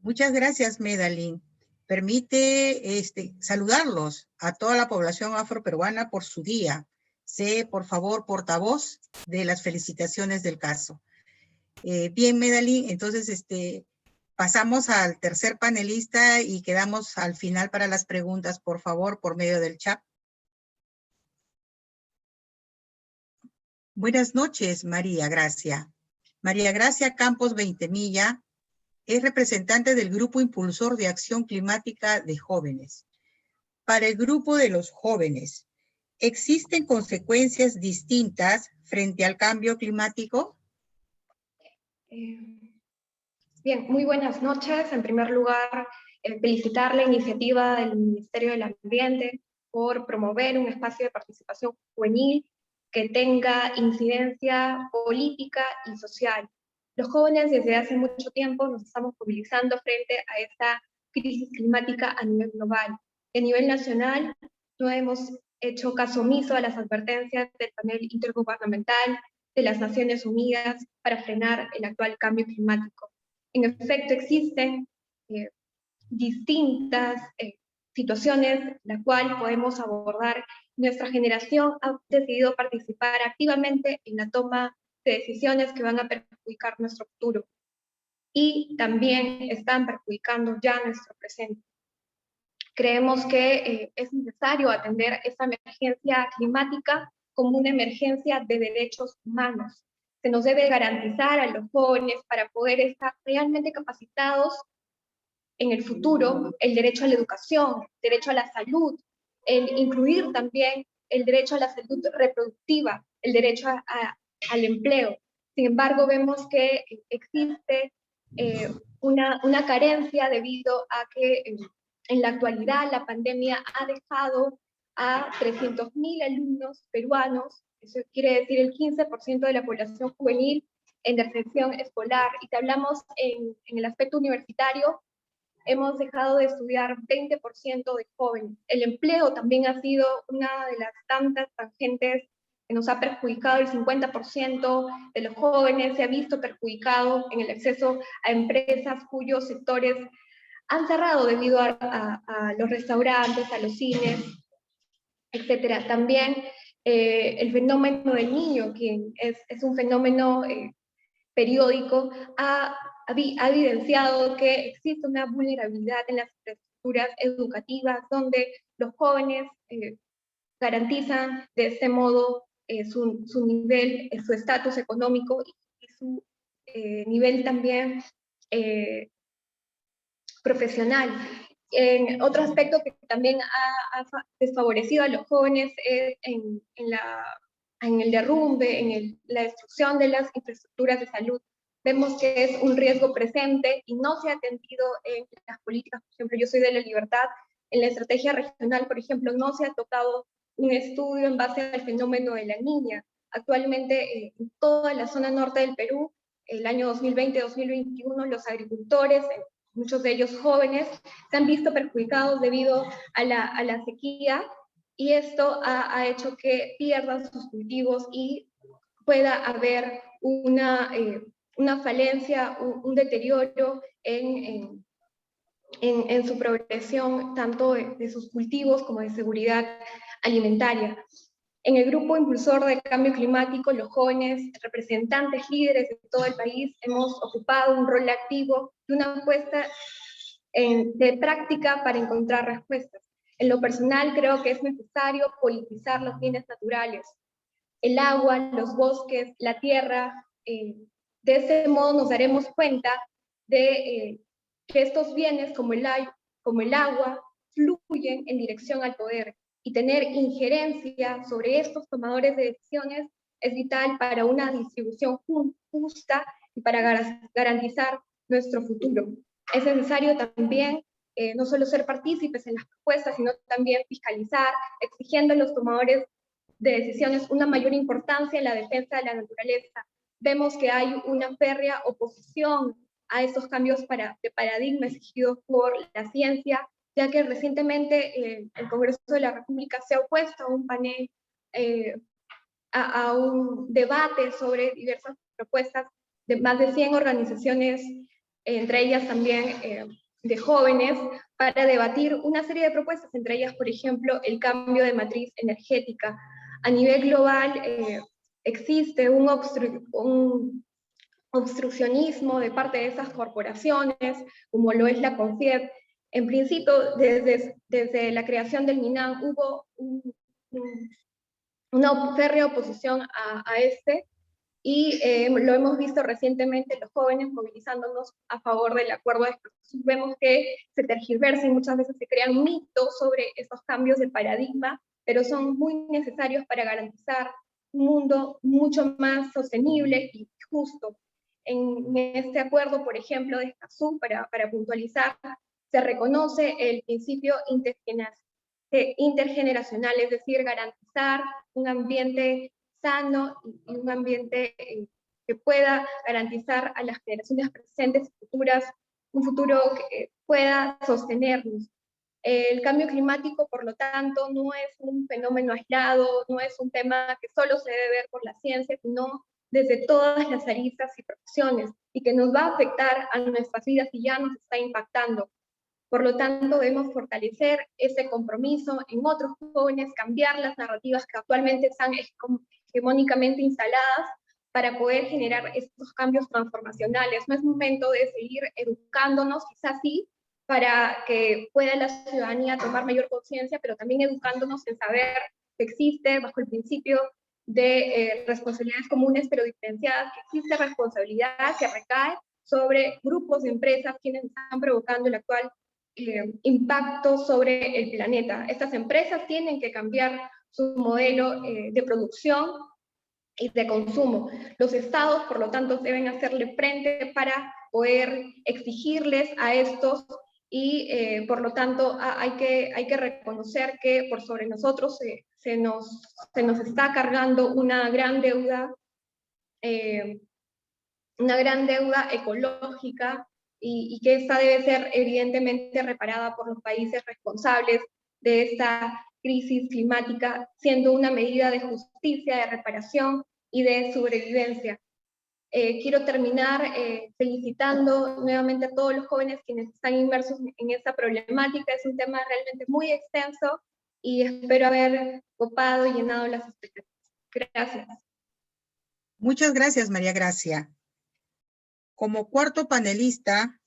Muchas gracias, Medalín. Permite saludarlos a toda la población afroperuana por su día. Sé, por favor, portavoz de las felicitaciones del caso. Bien, Medalín, entonces pasamos al tercer panelista y quedamos al final para las preguntas, por favor, por medio del chat. Buenas noches, María Gracia. María Gracia Campos Veintemilla es representante del Grupo Impulsor de Acción Climática de Jóvenes. Para el grupo de los jóvenes, ¿existen consecuencias distintas frente al cambio climático? Bien, muy buenas noches. En primer lugar, felicitar la iniciativa del Ministerio del Ambiente por promover un espacio de participación juvenil que tenga incidencia política y social. Los jóvenes desde hace mucho tiempo nos estamos movilizando frente a esta crisis climática a nivel global. A nivel nacional no hemos hecho caso omiso a las advertencias del panel intergubernamental de las Naciones Unidas para frenar el actual cambio climático. En efecto, existen distintas situaciones las cuales podemos abordar. Nuestra generación ha decidido participar activamente en la toma de decisiones que van a perjudicar nuestro futuro y también están perjudicando ya nuestro presente. Creemos que es necesario atender esta emergencia climática como una emergencia de derechos humanos. Se nos debe garantizar a los jóvenes para poder estar realmente capacitados en el futuro el derecho a la educación, el derecho a la salud, el incluir también el derecho a la salud reproductiva, el derecho al empleo. Sin embargo, vemos que existe una carencia debido a que en la actualidad la pandemia ha dejado a 300.000 alumnos peruanos, eso quiere decir el 15% de la población juvenil, en deserción escolar. Y te hablamos en el aspecto universitario, hemos dejado de estudiar 20% de jóvenes. El empleo también ha sido una de las tantas tangentes que nos ha perjudicado. El 50% de los jóvenes se ha visto perjudicado en el acceso a empresas cuyos sectores han cerrado debido a los restaurantes, a los cines, etc. También el fenómeno del niño, que es un fenómeno periódico, ha evidenciado que existe una vulnerabilidad en las infraestructuras educativas, donde los jóvenes garantizan de este modo su nivel, su estatus económico y su nivel también profesional. Otro aspecto que también ha desfavorecido a los jóvenes es en el derrumbe, en la destrucción de las infraestructuras de salud. Vemos que es un riesgo presente y no se ha atendido en las políticas. Por ejemplo, yo soy de La Libertad, en la estrategia regional, por ejemplo, no se ha tocado un estudio en base al fenómeno de la niña. Actualmente, en toda la zona norte del Perú, el año 2020-2021, los agricultores, muchos de ellos jóvenes, se han visto perjudicados debido a la sequía, y esto ha hecho que pierdan sus cultivos y pueda haber una falencia, un deterioro en su progresión, tanto de sus cultivos como de seguridad alimentaria. En el grupo impulsor del cambio climático, los jóvenes, representantes líderes de todo el país, hemos ocupado un rol activo y una apuesta de práctica para encontrar respuestas. En lo personal, creo que es necesario politizar los bienes naturales, el agua, los bosques, la tierra. De ese modo nos daremos cuenta de que estos bienes, como el agua, fluyen en dirección al poder, y tener injerencia sobre estos tomadores de decisiones es vital para una distribución justa y para garantizar nuestro futuro. Es necesario también no solo ser partícipes en las propuestas, sino también fiscalizar, exigiendo a los tomadores de decisiones una mayor importancia en la defensa de la naturaleza. Vemos que hay una férrea oposición a estos cambios de paradigma exigidos por la ciencia, ya que recientemente el Congreso de la República se ha opuesto a un panel, a un debate sobre diversas propuestas de más de 100 organizaciones, entre ellas también de jóvenes, para debatir una serie de propuestas, entre ellas, por ejemplo, el cambio de matriz energética. A nivel global existe un obstruccionismo de parte de esas corporaciones, como lo es la CONFIEP. En principio, desde la creación del MINAM hubo una férrea oposición a este, y lo hemos visto recientemente los jóvenes movilizándonos a favor del acuerdo de Escazú. Vemos que se tergiversa y muchas veces se crean mitos sobre estos cambios de paradigma, pero son muy necesarios para garantizar un mundo mucho más sostenible y justo. En este acuerdo, por ejemplo, de Escazú, para puntualizar, se reconoce el principio intergeneracional, es decir, garantizar un ambiente sano y un ambiente que pueda garantizar a las generaciones presentes y futuras un futuro que pueda sostenernos. El cambio climático, por lo tanto, no es un fenómeno aislado, no es un tema que solo se debe ver por la ciencia, sino desde todas las aristas y profesiones, y que nos va a afectar a nuestras vidas y ya nos está impactando. Por lo tanto, debemos fortalecer ese compromiso en otros jóvenes, cambiar las narrativas que actualmente están hegemónicamente instaladas para poder generar estos cambios transformacionales. No es momento de seguir educándonos, quizás sí, para que pueda la ciudadanía tomar mayor conciencia, pero también educándonos en saber que existe, bajo el principio de responsabilidades comunes pero diferenciadas, que existe responsabilidad que recae sobre grupos de empresas quienes están provocando el actual impacto sobre el planeta. Estas empresas tienen que cambiar su modelo de producción y de consumo. Los estados, por lo tanto, deben hacerle frente para poder exigirles a estos y, por lo tanto, hay que reconocer que por sobre nosotros se nos está cargando una gran deuda ecológica y que esta debe ser evidentemente reparada por los países responsables de esta crisis climática, siendo una medida de justicia, de reparación y de sobrevivencia. Quiero terminar felicitando nuevamente a todos los jóvenes quienes están inmersos en esta problemática. Es un tema realmente muy extenso y espero haber copado y llenado las expectativas. Gracias. Muchas gracias, María Gracia. Como cuarto panelista,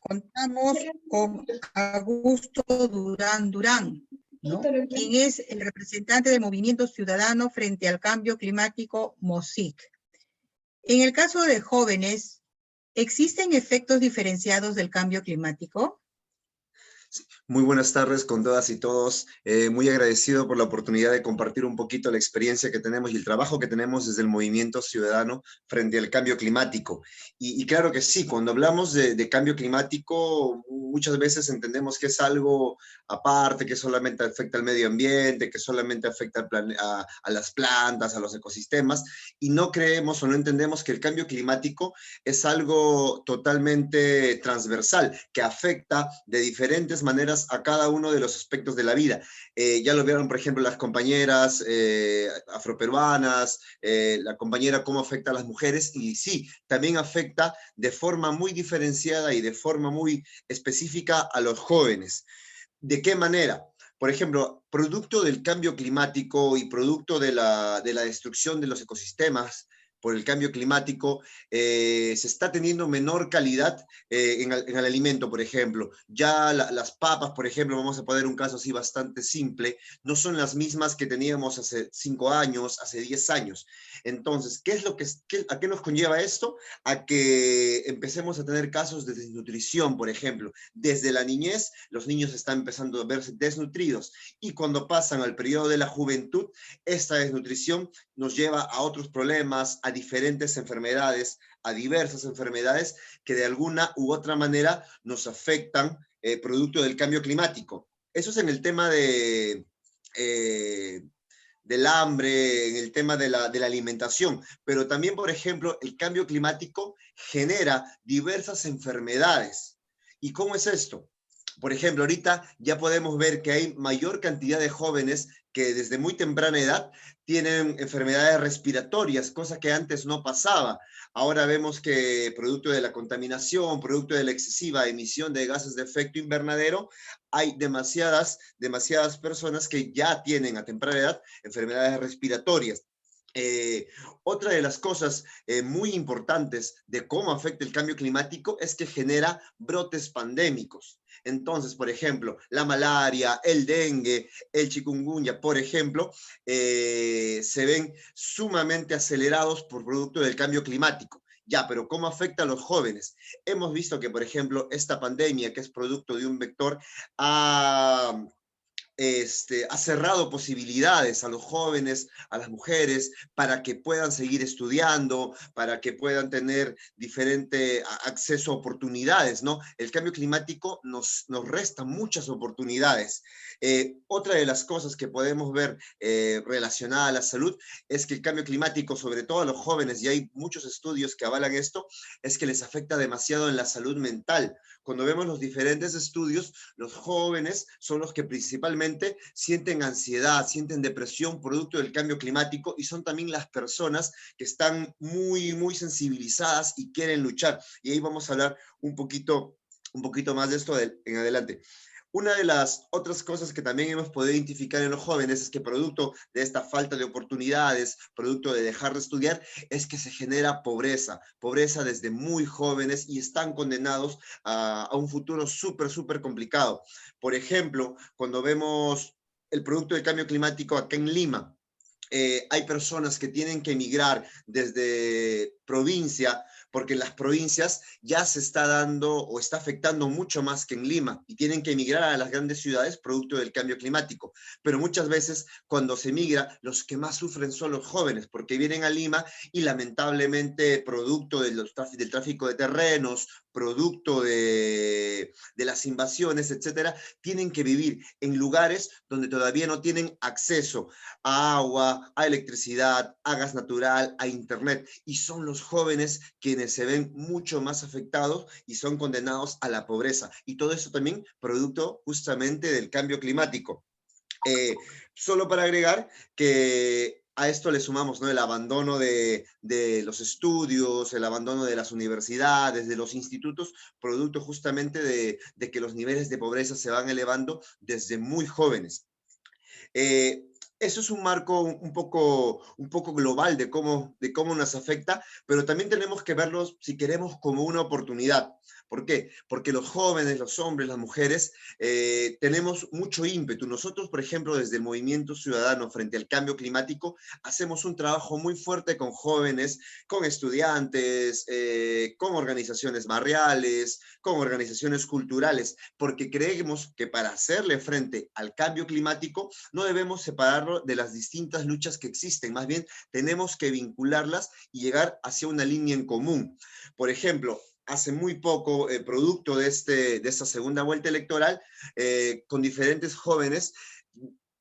contamos con Augusto Durán Durán, ¿no? Quien es el representante del Movimiento Ciudadano frente al Cambio Climático, MOSIC. En el caso de jóvenes, ¿existen efectos diferenciados del cambio climático? Muy buenas tardes con todas y todos. Muy agradecido por la oportunidad de compartir un poquito la experiencia que tenemos y el trabajo que tenemos desde el Movimiento Ciudadano frente al cambio climático. Y claro que sí, cuando hablamos de cambio climático, muchas veces entendemos que es algo aparte, que solamente afecta al medio ambiente, que solamente afecta a las plantas, a los ecosistemas, y no creemos o no entendemos que el cambio climático es algo totalmente transversal, que afecta de diferentes maneras a cada uno de los aspectos de la vida. Ya lo vieron, por ejemplo, las compañeras afroperuanas, la compañera cómo afecta a las mujeres, y sí, también afecta de forma muy diferenciada y de forma muy específica a los jóvenes. ¿De qué manera? Por ejemplo, producto del cambio climático y producto de la destrucción de los ecosistemas por el cambio climático, se está teniendo menor calidad en el alimento, por ejemplo. Ya las papas, por ejemplo, vamos a poner un caso así bastante simple, no son las mismas que teníamos hace 5 años, hace 10 años. Entonces, ¿a qué nos conlleva esto? A que empecemos a tener casos de desnutrición, por ejemplo. Desde la niñez, los niños están empezando a verse desnutridos, y cuando pasan al periodo de la juventud, esta desnutrición nos lleva a otros problemas, a diferentes enfermedades, a diversas enfermedades que de alguna u otra manera nos afectan producto del cambio climático. Eso es en el tema del hambre, en el tema de la alimentación, pero también, por ejemplo, el cambio climático genera diversas enfermedades. ¿Y cómo es esto? Por ejemplo, ahorita ya podemos ver que hay mayor cantidad de jóvenes que desde muy temprana edad tienen enfermedades respiratorias, cosa que antes no pasaba. Ahora vemos que producto de la contaminación, producto de la excesiva emisión de gases de efecto invernadero, hay demasiadas personas que ya tienen a temprana edad enfermedades respiratorias. Otra de las cosas muy importantes de cómo afecta el cambio climático es que genera brotes pandémicos. Entonces, por ejemplo, la malaria, el dengue, el chikungunya, por ejemplo, se ven sumamente acelerados por producto del cambio climático. Ya, pero ¿cómo afecta a los jóvenes? Hemos visto que, por ejemplo, esta pandemia, que es producto de un vector, ha cerrado posibilidades a los jóvenes, a las mujeres, para que puedan seguir estudiando, para que puedan tener diferente acceso a oportunidades, ¿no? El cambio climático nos resta muchas oportunidades. Otra de las cosas que podemos ver relacionada a la salud es que el cambio climático, sobre todo a los jóvenes, y hay muchos estudios que avalan esto, es que les afecta demasiado en la salud mental. Cuando vemos los diferentes estudios, los jóvenes son los que principalmente sienten ansiedad, sienten depresión producto del cambio climático, y son también las personas que están muy sensibilizadas y quieren luchar. Y ahí vamos a hablar un poquito más de esto en adelante. Una de las otras cosas que también hemos podido identificar en los jóvenes es que producto de esta falta de oportunidades, producto de dejar de estudiar, es que se genera pobreza desde muy jóvenes, y están condenados a un futuro súper complicado. Por ejemplo, cuando vemos el producto del cambio climático acá en Lima, hay personas que tienen que emigrar desde provincia, porque en las provincias ya se está dando o está afectando mucho más que en Lima, y tienen que emigrar a las grandes ciudades producto del cambio climático. Pero muchas veces cuando se emigra, los que más sufren son los jóvenes, porque vienen a Lima y lamentablemente producto del tráfico de terrenos, producto de las invasiones, etcétera, tienen que vivir en lugares donde todavía no tienen acceso a agua, a electricidad, a gas natural, a internet, y son los jóvenes quienes se ven mucho más afectados y son condenados a la pobreza. Y todo eso también producto justamente del cambio climático. Solo para agregar que a esto le sumamos, ¿no?, el abandono de los estudios, el abandono de las universidades, de los institutos, producto justamente de que los niveles de pobreza se van elevando desde muy jóvenes. Eso es un marco un poco global de cómo nos afecta, pero también tenemos que verlo, si queremos, como una oportunidad. ¿Por qué? Porque los jóvenes, los hombres, las mujeres, tenemos mucho ímpetu. Nosotros, por ejemplo, desde el Movimiento Ciudadano frente al Cambio Climático, hacemos un trabajo muy fuerte con jóvenes, con estudiantes, con organizaciones barriales, con organizaciones culturales, porque creemos que para hacerle frente al cambio climático no debemos separarlo de las distintas luchas que existen, más bien tenemos que vincularlas y llegar hacia una línea en común. Por ejemplo, hace muy poco, producto de esta segunda vuelta electoral, con diferentes jóvenes,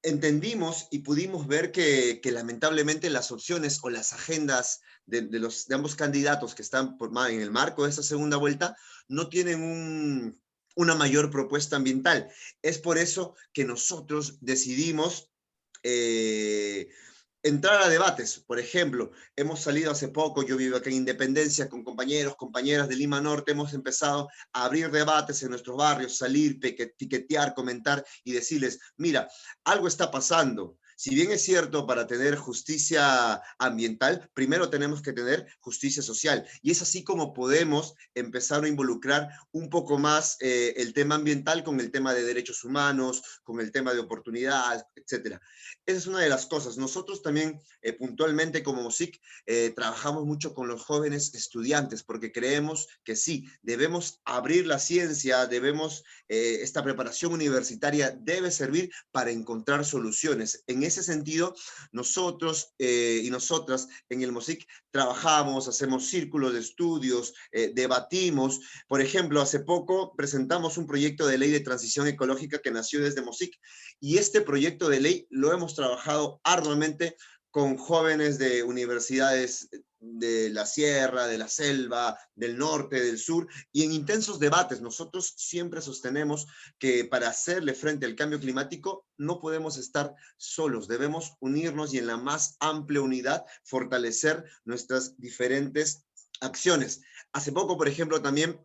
entendimos y pudimos ver que lamentablemente las opciones o las agendas de ambos candidatos que están en el marco de esta segunda vuelta no tienen una mayor propuesta ambiental. Es por eso que nosotros decidimos entrar a debates. Por ejemplo, hemos salido hace poco, yo vivo acá en Independencia, con compañeros, compañeras de Lima Norte, hemos empezado a abrir debates en nuestros barrios, salir, piquetear, comentar y decirles, mira, algo está pasando. Si bien es cierto, para tener justicia ambiental, primero tenemos que tener justicia social. Y es así como podemos empezar a involucrar un poco más el tema ambiental con el tema de derechos humanos, con el tema de oportunidades, etc. Esa es una de las cosas. Nosotros también, puntualmente como MOSIC, trabajamos mucho con los jóvenes estudiantes, porque creemos que sí, debemos abrir la ciencia, esta preparación universitaria debe servir para encontrar soluciones. En ese sentido, nosotros y nosotras en el MOSIC trabajamos, hacemos círculos de estudios, debatimos. Por ejemplo, hace poco presentamos un proyecto de ley de transición ecológica que nació desde MOSIC, y este proyecto de ley lo hemos trabajado arduamente con jóvenes de universidades de la sierra, de la selva, del norte, del sur, y en intensos debates. Nosotros siempre sostenemos que para hacerle frente al cambio climático no podemos estar solos, debemos unirnos y en la más amplia unidad fortalecer nuestras diferentes acciones. Hace poco, por ejemplo, también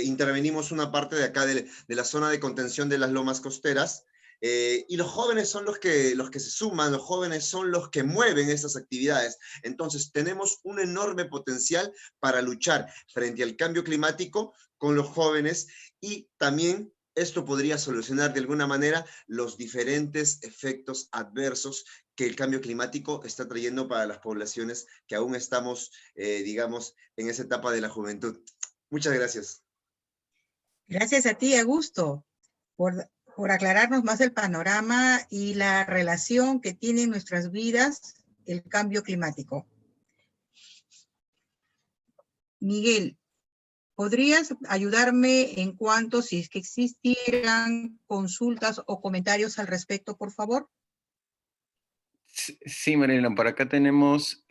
intervenimos una parte de acá de la zona de contención de las lomas costeras, Y los jóvenes son los que se suman, los jóvenes son los que mueven estas actividades. Entonces tenemos un enorme potencial para luchar frente al cambio climático con los jóvenes, y también esto podría solucionar de alguna manera los diferentes efectos adversos que el cambio climático está trayendo para las poblaciones que aún estamos, digamos, en esa etapa de la juventud. Muchas gracias. Gracias a ti, Augusto, por aclararnos más el panorama y la relación que tiene en nuestras vidas el cambio climático. Miguel, ¿podrías ayudarme en cuanto si es que existieran consultas o comentarios al respecto, por favor? Sí, Marilyn, por acá tenemos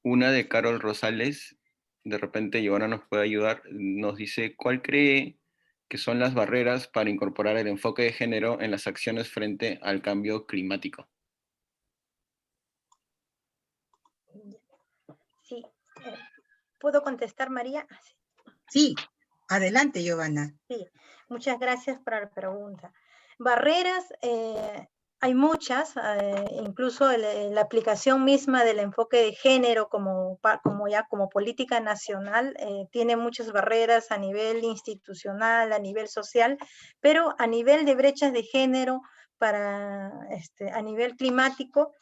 una de Carol Rosales. De repente Giovanna nos puede ayudar. Nos dice, ¿cuál cree que son las barreras para incorporar el enfoque de género en las acciones frente al cambio climático? Sí. ¿Puedo contestar, María? Sí, adelante, Giovanna. Sí, muchas gracias por la pregunta. Barreras, hay muchas, incluso la aplicación misma del enfoque de género como política nacional tiene muchas barreras a nivel institucional, a nivel social, pero a nivel de brechas de género a nivel climático,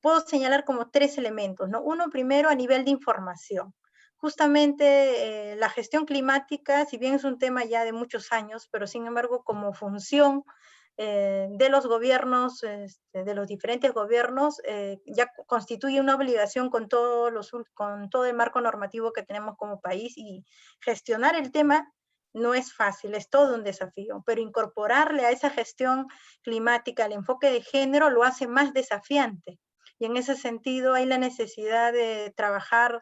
puedo señalar como 3 elementos, ¿no? Uno, primero, a nivel de información. Justamente la gestión climática, si bien es un tema ya de muchos años, pero sin embargo como función de los gobiernos, de los diferentes gobiernos, ya constituye una obligación con todo el marco normativo que tenemos como país, y gestionar el tema no es fácil, es todo un desafío, pero incorporarle a esa gestión climática el enfoque de género lo hace más desafiante. Y en ese sentido hay la necesidad de trabajar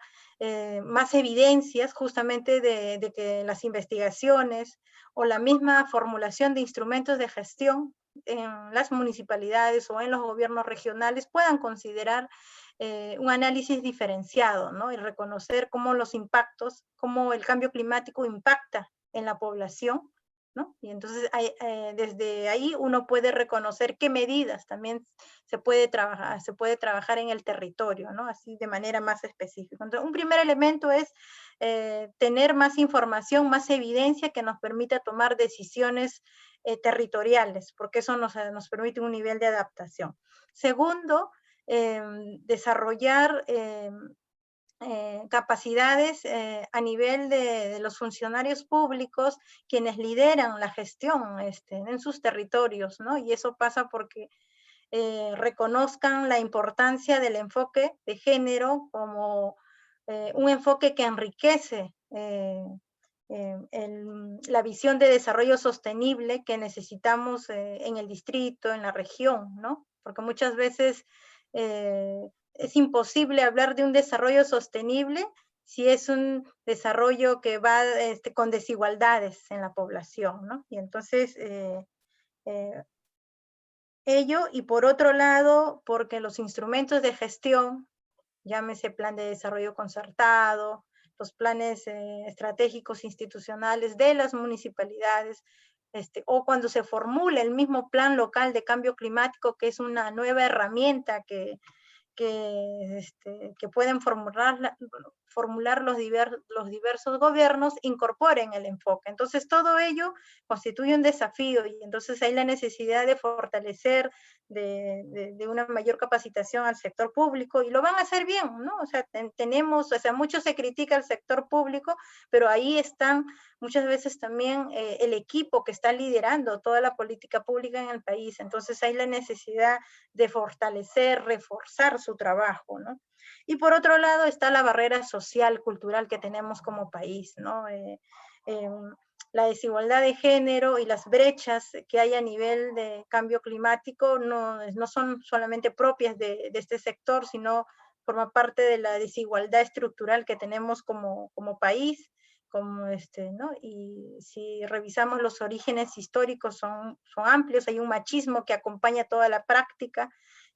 más evidencias justamente de que las investigaciones o la misma formulación de instrumentos de gestión en las municipalidades o en los gobiernos regionales puedan considerar un análisis diferenciado, ¿no? Y reconocer cómo los impactos, cómo el cambio climático impacta en la población, ¿no? Y entonces desde ahí uno puede reconocer qué medidas también se puede trabajar en el territorio, ¿no? Así de manera más específica. Entonces, un primer elemento es tener más información, más evidencia que nos permita tomar decisiones territoriales, porque eso nos permite un nivel de adaptación. Segundo, desarrollar capacidades a nivel de los funcionarios públicos, quienes lideran la gestión en sus territorios, ¿no? Y eso pasa porque reconozcan la importancia del enfoque de género como un enfoque que enriquece la visión de desarrollo sostenible que necesitamos en el distrito, en la región, ¿no? Porque muchas veces es imposible hablar de un desarrollo sostenible si es un desarrollo que va con desigualdades en la población, ¿no? Y entonces, ello, y por otro lado, porque los instrumentos de gestión, llámese plan de desarrollo concertado, los planes estratégicos institucionales de las municipalidades, o cuando se formula el mismo plan local de cambio climático, que es una nueva herramienta que pueden formular los diversos gobiernos, incorporen el enfoque. Entonces, todo ello constituye un desafío, y entonces hay la necesidad de fortalecer, de una mayor capacitación al sector público, y lo van a hacer bien, ¿no? O sea, mucho se critica al sector público, pero ahí están muchas veces también el equipo que está liderando toda la política pública en el país. Entonces hay la necesidad de fortalecer, reforzar su trabajo, ¿no? Y por otro lado está la barrera social, cultural que tenemos como país, ¿no? La desigualdad de género y las brechas que hay a nivel de cambio climático no son solamente propias de este sector, sino forma parte de la desigualdad estructural que tenemos como país, ¿no? Y si revisamos los orígenes históricos son amplios, hay un machismo que acompaña toda la práctica,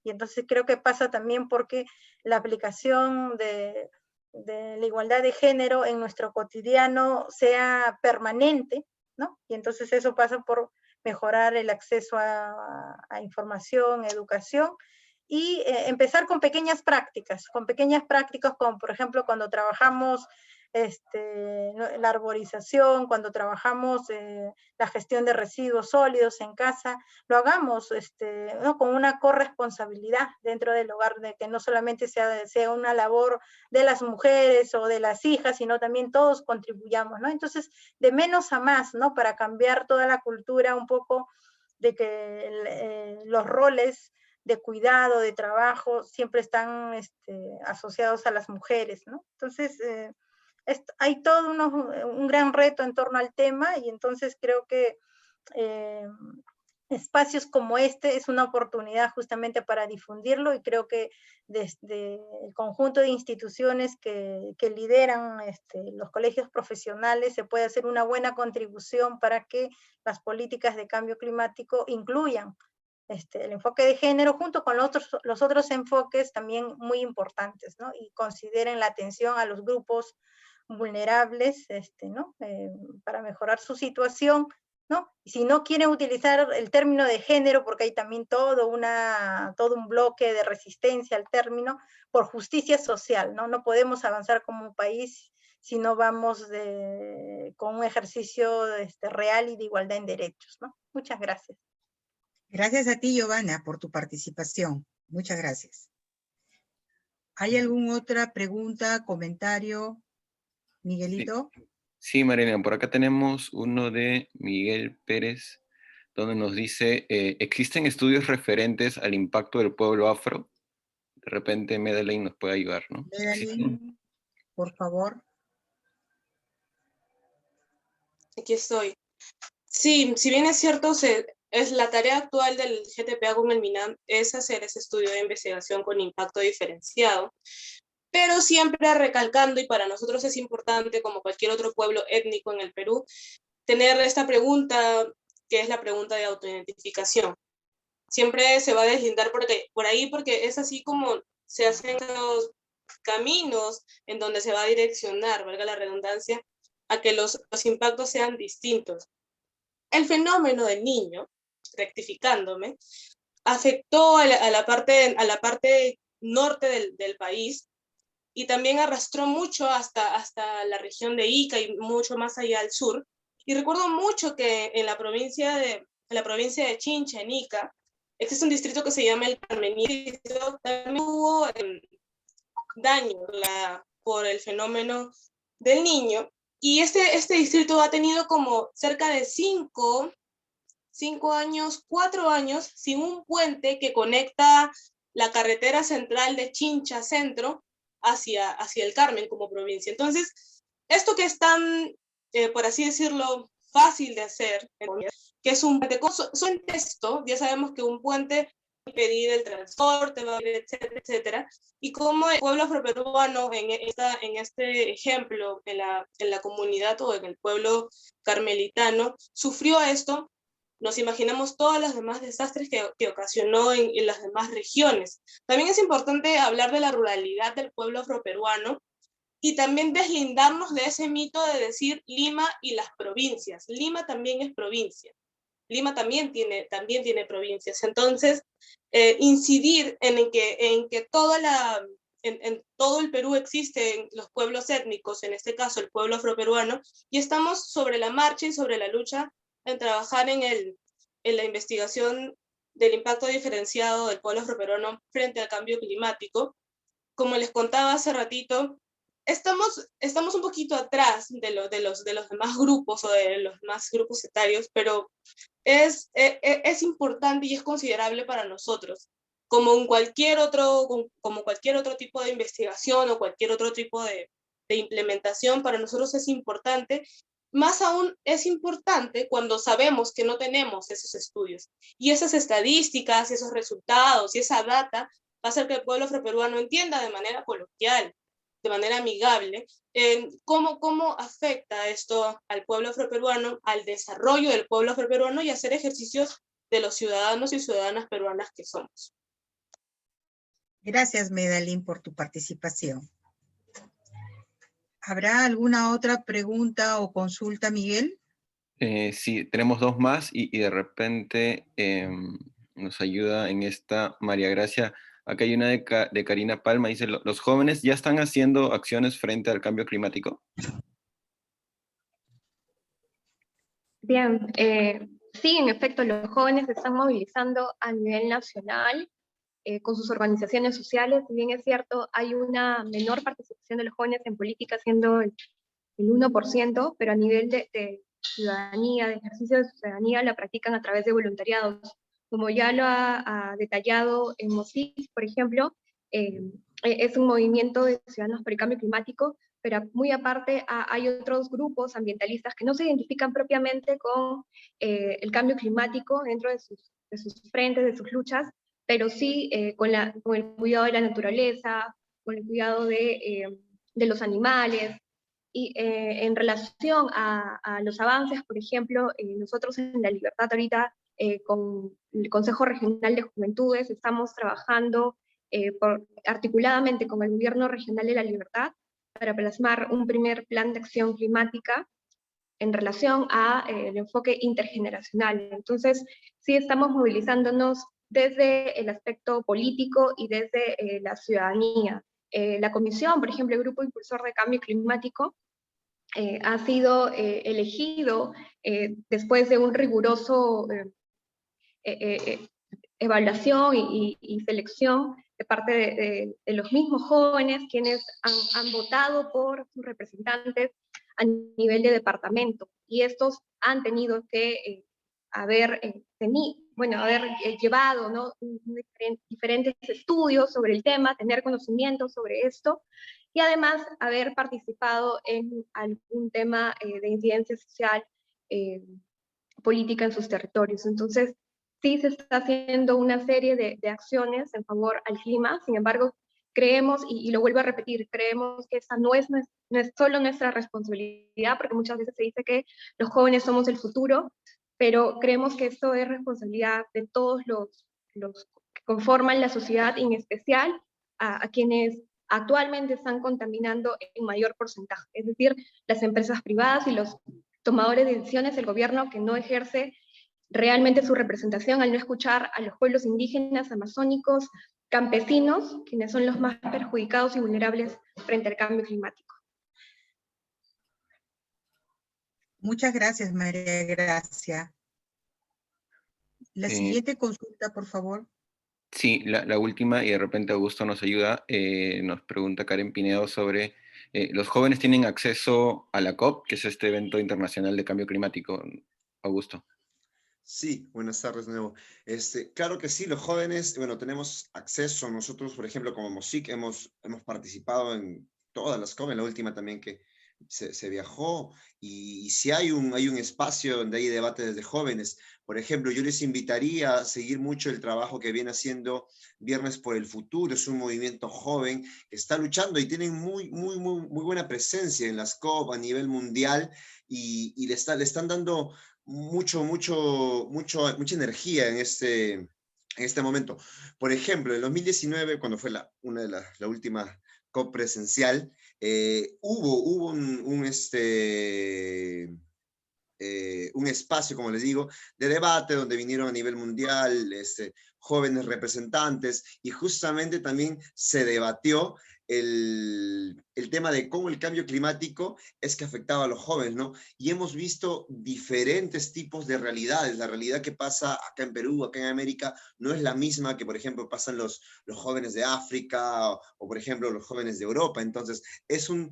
y entonces creo que pasa también porque la aplicación de la igualdad de género en nuestro cotidiano sea permanente, ¿no? Y entonces eso pasa por mejorar el acceso a información, educación, y empezar con pequeñas prácticas como por ejemplo cuando trabajamos la arborización, cuando trabajamos la gestión de residuos sólidos en casa, lo hagamos ¿no? con una corresponsabilidad dentro del hogar, de que no solamente sea una labor de las mujeres o de las hijas, sino también todos contribuyamos, ¿no? Entonces, de menos a más, ¿no? Para cambiar toda la cultura un poco de que los roles de cuidado, de trabajo, siempre están asociados a las mujeres, ¿no? Entonces, hay todo un gran reto en torno al tema, y entonces creo que espacios como este es una oportunidad justamente para difundirlo, y creo que desde el conjunto de instituciones que lideran los colegios profesionales se puede hacer una buena contribución para que las políticas de cambio climático incluyan el enfoque de género junto con los otros enfoques también muy importantes, ¿no? Y consideren la atención a los grupos vulnerables, ¿no? Para mejorar su situación, ¿no? Y si no quieren utilizar el término de género, porque hay también todo un bloque de resistencia al término, por justicia social, ¿no? No podemos avanzar como un país si no vamos con un ejercicio real y de igualdad en derechos, ¿no? Muchas gracias. Gracias a ti, Giovanna, por tu participación. Muchas gracias. ¿Hay alguna otra pregunta, comentario? Miguelito. Sí, Marina, por acá tenemos uno de Miguel Pérez, donde nos dice, ¿existen estudios referentes al impacto del pueblo afro? De repente Medellín nos puede ayudar, ¿no? Medellín, por favor. Aquí estoy. Sí, si bien es cierto, es la tarea actual del GTPA con el MINAM es hacer ese estudio de investigación con impacto diferenciado, pero siempre recalcando, y para nosotros es importante, como cualquier otro pueblo étnico en el Perú, tener esta pregunta, que es la pregunta de autoidentificación. Siempre se va a deslindar por ahí, porque es así como se hacen los caminos en donde se va a direccionar, valga la redundancia, a que los impactos sean distintos. El fenómeno del Niño, rectificándome, afectó a la parte norte del país, y también arrastró mucho hasta la región de Ica y mucho más allá al sur. Y recuerdo mucho que en la provincia de Chincha, en Ica, existe un distrito que se llama el Carmenito. También hubo daño por el fenómeno del Niño. Y este distrito ha tenido como cerca de 4 años sin un puente que conecta la carretera central de Chincha Centro hacia el Carmen como provincia. Entonces, esto que es tan, por así decirlo, fácil de hacer, que es un puente, son esto, ya sabemos que un puente va a impedir el transporte, etcétera, etcétera, y como el pueblo afroperuano en este ejemplo, en la comunidad o en el pueblo carmelitano, sufrió esto. Nos imaginamos todos los demás desastres que ocasionó en las demás regiones. También es importante hablar de la ruralidad del pueblo afroperuano y también deslindarnos de ese mito de decir Lima y las provincias. Lima también es provincia. Lima también tiene provincias. Entonces, incidir en que en todo el Perú existen los pueblos étnicos, en este caso el pueblo afroperuano, y estamos sobre la marcha y sobre la lucha en trabajar en la investigación del impacto diferenciado del pueblo afroperuano frente al cambio climático. Como les contaba hace ratito, estamos un poquito atrás de los demás grupos o de los demás grupos etarios, pero es importante y es considerable para nosotros. Como cualquier otro tipo de investigación o cualquier otro tipo de implementación, para nosotros es importante. Más aún es importante cuando sabemos que no tenemos esos estudios. Y esas estadísticas, esos resultados y esa data va a hacer que el pueblo afroperuano entienda de manera coloquial, de manera amigable, cómo afecta esto al pueblo afroperuano, al desarrollo del pueblo afroperuano y hacer ejercicios de los ciudadanos y ciudadanas peruanas que somos. Gracias, Medellín, por tu participación. ¿Habrá alguna otra pregunta o consulta, Miguel? Sí, tenemos dos más y de repente nos ayuda en esta María Gracia. Acá hay una de Karina Palma, dice, ¿los jóvenes ya están haciendo acciones frente al cambio climático? Bien, sí, en efecto, los jóvenes se están movilizando a nivel nacional con sus organizaciones sociales. Si bien es cierto, hay una menor participación de los jóvenes en política, siendo el 1%, pero a nivel de ciudadanía, de ejercicio de ciudadanía, la practican a través de voluntariados. Como ya lo ha detallado en MOSIC, por ejemplo, es un movimiento de ciudadanos por el cambio climático, pero muy aparte hay otros grupos ambientalistas que no se identifican propiamente con el cambio climático dentro de sus frentes, de sus luchas, pero sí con el cuidado de la naturaleza, con el cuidado de los animales. Y en relación a los avances, por ejemplo, nosotros en La Libertad ahorita con el Consejo Regional de Juventudes estamos trabajando articuladamente con el Gobierno Regional de La Libertad para plasmar un primer plan de acción climática en relación al enfoque intergeneracional. Entonces, sí estamos movilizándonos desde el aspecto político y desde la ciudadanía. La comisión, por ejemplo, el Grupo Impulsor de Cambio Climático, ha sido elegido después de un riguroso evaluación y selección de parte de los mismos jóvenes, quienes han votado por sus representantes a nivel de departamento, y estos han tenido que haber llevado, ¿no?, diferentes estudios sobre el tema, tener conocimiento sobre esto, y además haber participado en algún tema de incidencia social política en sus territorios. Entonces, sí se está haciendo una serie de acciones en favor al clima. Sin embargo, creemos, y lo vuelvo a repetir, creemos que esa no es solo nuestra responsabilidad, porque muchas veces se dice que los jóvenes somos el futuro, pero creemos que esto es responsabilidad de todos los que conforman la sociedad, y en especial a quienes actualmente están contaminando en mayor porcentaje, es decir, las empresas privadas y los tomadores de decisiones, el gobierno que no ejerce realmente su representación al no escuchar a los pueblos indígenas, amazónicos, campesinos, quienes son los más perjudicados y vulnerables frente al cambio climático. Muchas gracias, María Gracia. La siguiente consulta, por favor. Sí, la última, y de repente Augusto nos ayuda, nos pregunta Karen Pinedo sobre los jóvenes tienen acceso a la COP, que es este evento internacional de cambio climático. Augusto. Sí, buenas tardes de nuevo. Claro que sí, los jóvenes, bueno, tenemos acceso. Nosotros, por ejemplo, como MOSIC, hemos participado en todas las COP, en la última también que se viajó, y sí hay un espacio donde hay debate desde jóvenes. Por ejemplo, yo les invitaría a seguir mucho el trabajo que viene haciendo Viernes por el Futuro. Es un movimiento joven que está luchando y tienen muy buena presencia en las COP a nivel mundial, y le están dando mucha energía en este momento. Por ejemplo, en 2019, cuando fue la última COP presencial, hubo un espacio, como les digo, de debate donde vinieron a nivel mundial jóvenes representantes, y justamente también se debatió el tema de cómo el cambio climático es que afectaba a los jóvenes, ¿no? Y hemos visto diferentes tipos de realidades. La realidad que pasa acá en Perú, acá en América, no es la misma que, por ejemplo, pasan los jóvenes de África o, por ejemplo, los jóvenes de Europa. Entonces, es un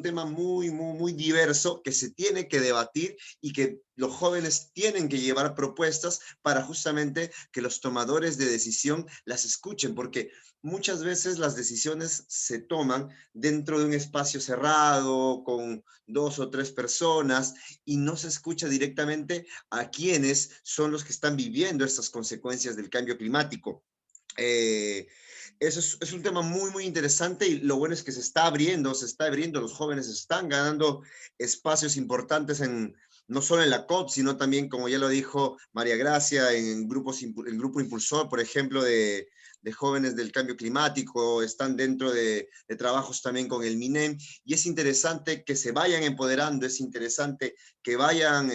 tema muy diverso que se tiene que debatir, y que los jóvenes tienen que llevar propuestas para justamente que los tomadores de decisión las escuchen, porque muchas veces las decisiones se toman dentro de un espacio cerrado, con 2 o 3 personas, y no se escucha directamente a quienes son los que están viviendo estas consecuencias del cambio climático. Eso es un tema muy interesante, y lo bueno es que se está abriendo, los jóvenes están ganando espacios importantes no solo en la COP, sino también, como ya lo dijo María Gracia, en el grupo impulsor, por ejemplo, de de jóvenes del cambio climático, están dentro de trabajos también con el MINEM, y es interesante que se vayan empoderando, es interesante que vayan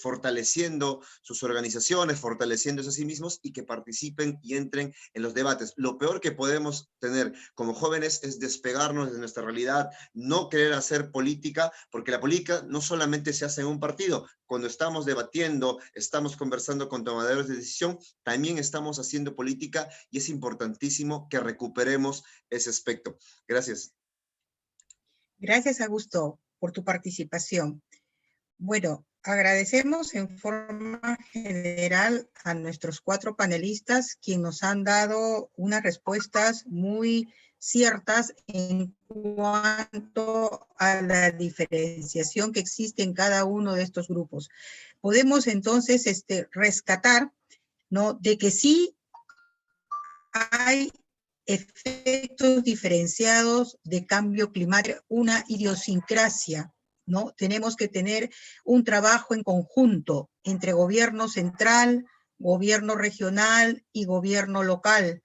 fortaleciendo sus organizaciones, fortaleciéndose a sí mismos y que participen y entren en los debates. Lo peor que podemos tener como jóvenes es despegarnos de nuestra realidad, no querer hacer política, porque la política no solamente se hace en un partido. Cuando estamos debatiendo, estamos conversando con tomadores de decisión, también estamos haciendo política y es importantísimo que recuperemos ese aspecto. Gracias. Gracias, Augusto, por tu participación. Bueno, agradecemos en forma general a nuestros 4 panelistas, quienes nos han dado unas respuestas muy ciertas en cuanto a la diferenciación que existe en cada uno de estos grupos. Podemos entonces rescatar, ¿no?, de que sí hay efectos diferenciados de cambio climático, una idiosincrasia, ¿no? Tenemos que tener un trabajo en conjunto entre gobierno central, gobierno regional y gobierno local.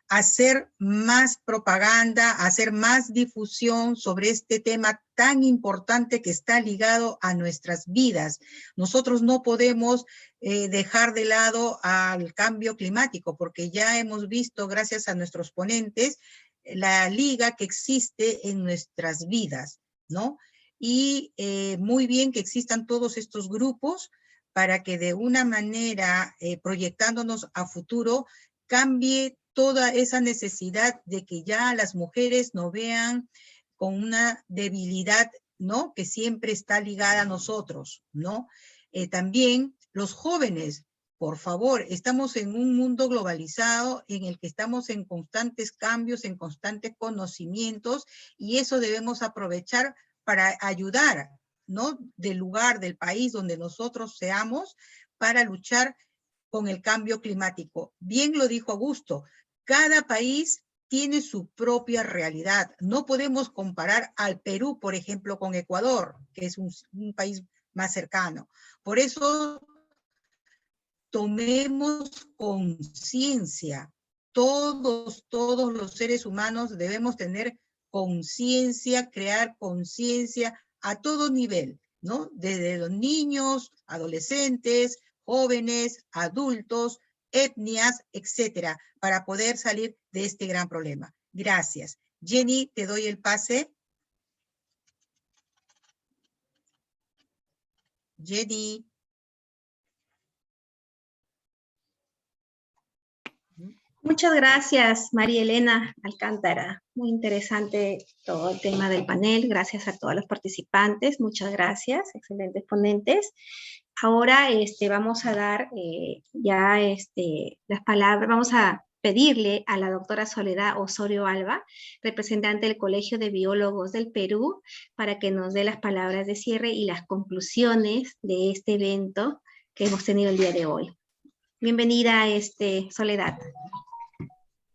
Hacer más propaganda, hacer más difusión sobre este tema tan importante que está ligado a nuestras vidas. Nosotros no podemos dejar de lado al cambio climático, porque ya hemos visto, gracias a nuestros ponentes, la liga que existe en nuestras vidas, ¿no? Y muy bien que existan todos estos grupos para que de una manera, proyectándonos a futuro, cambie toda esa necesidad de que ya las mujeres nos vean con una debilidad, ¿no?, que siempre está ligada a nosotros, ¿no? También los jóvenes, por favor, estamos en un mundo globalizado en el que estamos en constantes cambios, en constantes conocimientos, y eso debemos aprovechar para ayudar, ¿no?, del lugar, del país donde nosotros seamos, para luchar con el cambio climático. Bien lo dijo Augusto, cada país tiene su propia realidad. No podemos comparar al Perú, por ejemplo, con Ecuador, que es un país más cercano. Por eso, tomemos conciencia. Todos los seres humanos debemos tener conciencia, crear conciencia a todo nivel, ¿no? Desde los niños, adolescentes, jóvenes, adultos, etnias, etcétera, para poder salir de este gran problema. Gracias. Jenny, te doy el pase. Jenny. Muchas gracias, María Elena Alcántara. Muy interesante todo el tema del panel. Gracias a todos los participantes. Muchas gracias, excelentes ponentes. Ahora vamos a dar las palabras, vamos a pedirle a la doctora Soledad Osorio Alba, representante del Colegio de Biólogos del Perú, para que nos dé las palabras de cierre y las conclusiones de este evento que hemos tenido el día de hoy. Bienvenida, Soledad.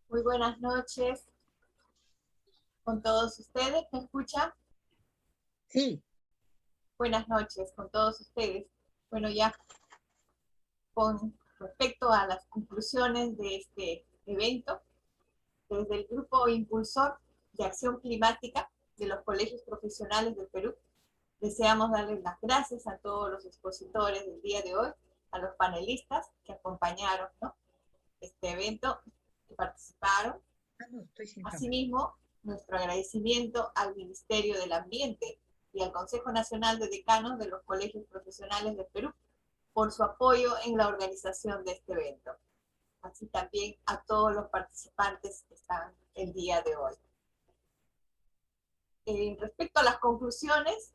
Muy buenas noches con todos ustedes. ¿Me escuchan? Sí. Buenas noches con todos ustedes. Bueno, ya con respecto a las conclusiones de este evento, desde el Grupo Impulsor de Acción Climática de los Colegios Profesionales del Perú, deseamos darles las gracias a todos los expositores del día de hoy, a los panelistas que acompañaron, ¿no?, este evento, que participaron. Asimismo, nuestro agradecimiento al Ministerio del Ambiente y al Consejo Nacional de Decanos de los Colegios Profesionales del Perú por su apoyo en la organización de este evento. Así también a todos los participantes que están el día de hoy. Respecto a las conclusiones,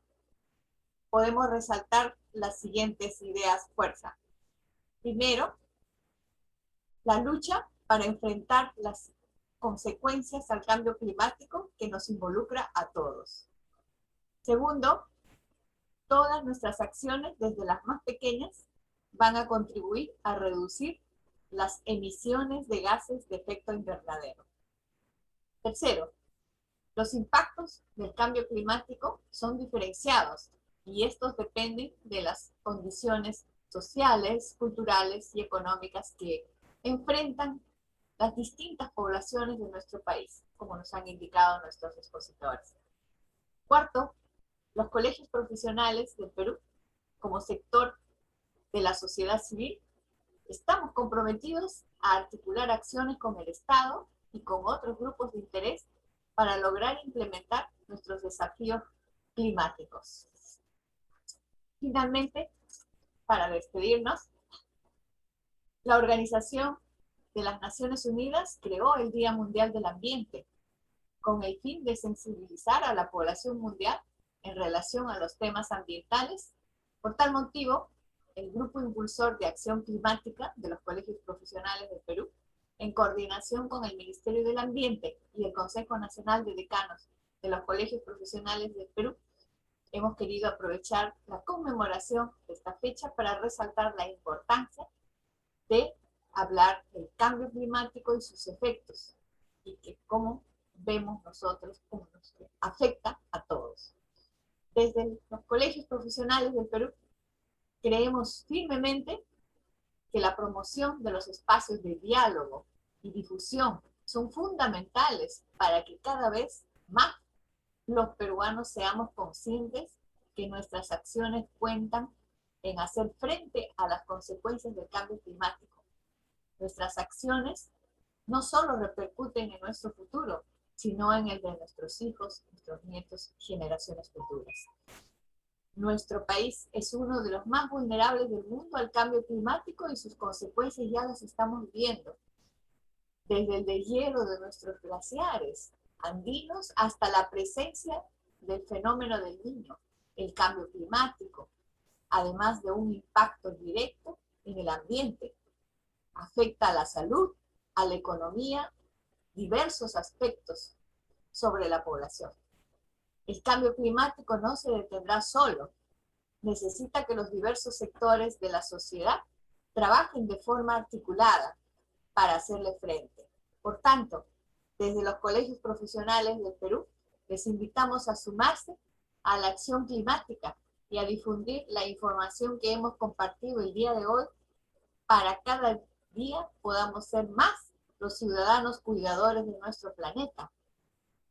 podemos resaltar las siguientes ideas fuerza. Primero, la lucha para enfrentar las consecuencias al cambio climático que nos involucra a todos. Segundo, todas nuestras acciones, desde las más pequeñas, van a contribuir a reducir las emisiones de gases de efecto invernadero. Tercero, los impactos del cambio climático son diferenciados y estos dependen de las condiciones sociales, culturales y económicas que enfrentan las distintas poblaciones de nuestro país, como nos han indicado nuestros expositores. Cuarto, los colegios profesionales del Perú, como sector de la sociedad civil, estamos comprometidos a articular acciones con el Estado y con otros grupos de interés para lograr implementar nuestros desafíos climáticos. Finalmente, para despedirnos, la Organización de las Naciones Unidas creó el Día Mundial del Ambiente con el fin de sensibilizar a la población mundial en relación a los temas ambientales. Por tal motivo, el Grupo Impulsor de Acción Climática de los Colegios Profesionales del Perú, en coordinación con el Ministerio del Ambiente y el Consejo Nacional de Decanos de los Colegios Profesionales del Perú, hemos querido aprovechar la conmemoración de esta fecha para resaltar la importancia de hablar del cambio climático y sus efectos, y que cómo vemos nosotros cómo nos afecta a todos. Desde los colegios profesionales del Perú, creemos firmemente que la promoción de los espacios de diálogo y difusión son fundamentales para que cada vez más los peruanos seamos conscientes que nuestras acciones cuentan en hacer frente a las consecuencias del cambio climático. Nuestras acciones no solo repercuten en nuestro futuro, sino en el de nuestros hijos, nuestros nietos y generaciones futuras. Nuestro país es uno de los más vulnerables del mundo al cambio climático y sus consecuencias ya las estamos viendo. Desde el deshielo de nuestros glaciares andinos hasta la presencia del fenómeno del Niño, el cambio climático, además de un impacto directo en el ambiente. Afecta a la salud, a la economía, diversos aspectos sobre la población. El cambio climático no se detendrá solo. Necesita que los diversos sectores de la sociedad trabajen de forma articulada para hacerle frente. Por tanto, desde los colegios profesionales del Perú, les invitamos a sumarse a la acción climática y a difundir la información que hemos compartido el día de hoy para cada día podamos ser más los ciudadanos cuidadores de nuestro planeta.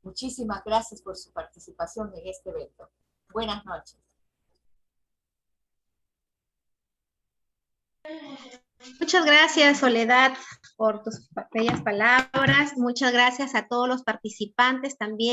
Muchísimas gracias por su participación en este evento. Buenas noches. Muchas gracias, Soledad, por tus bellas palabras. Muchas gracias a todos los participantes también.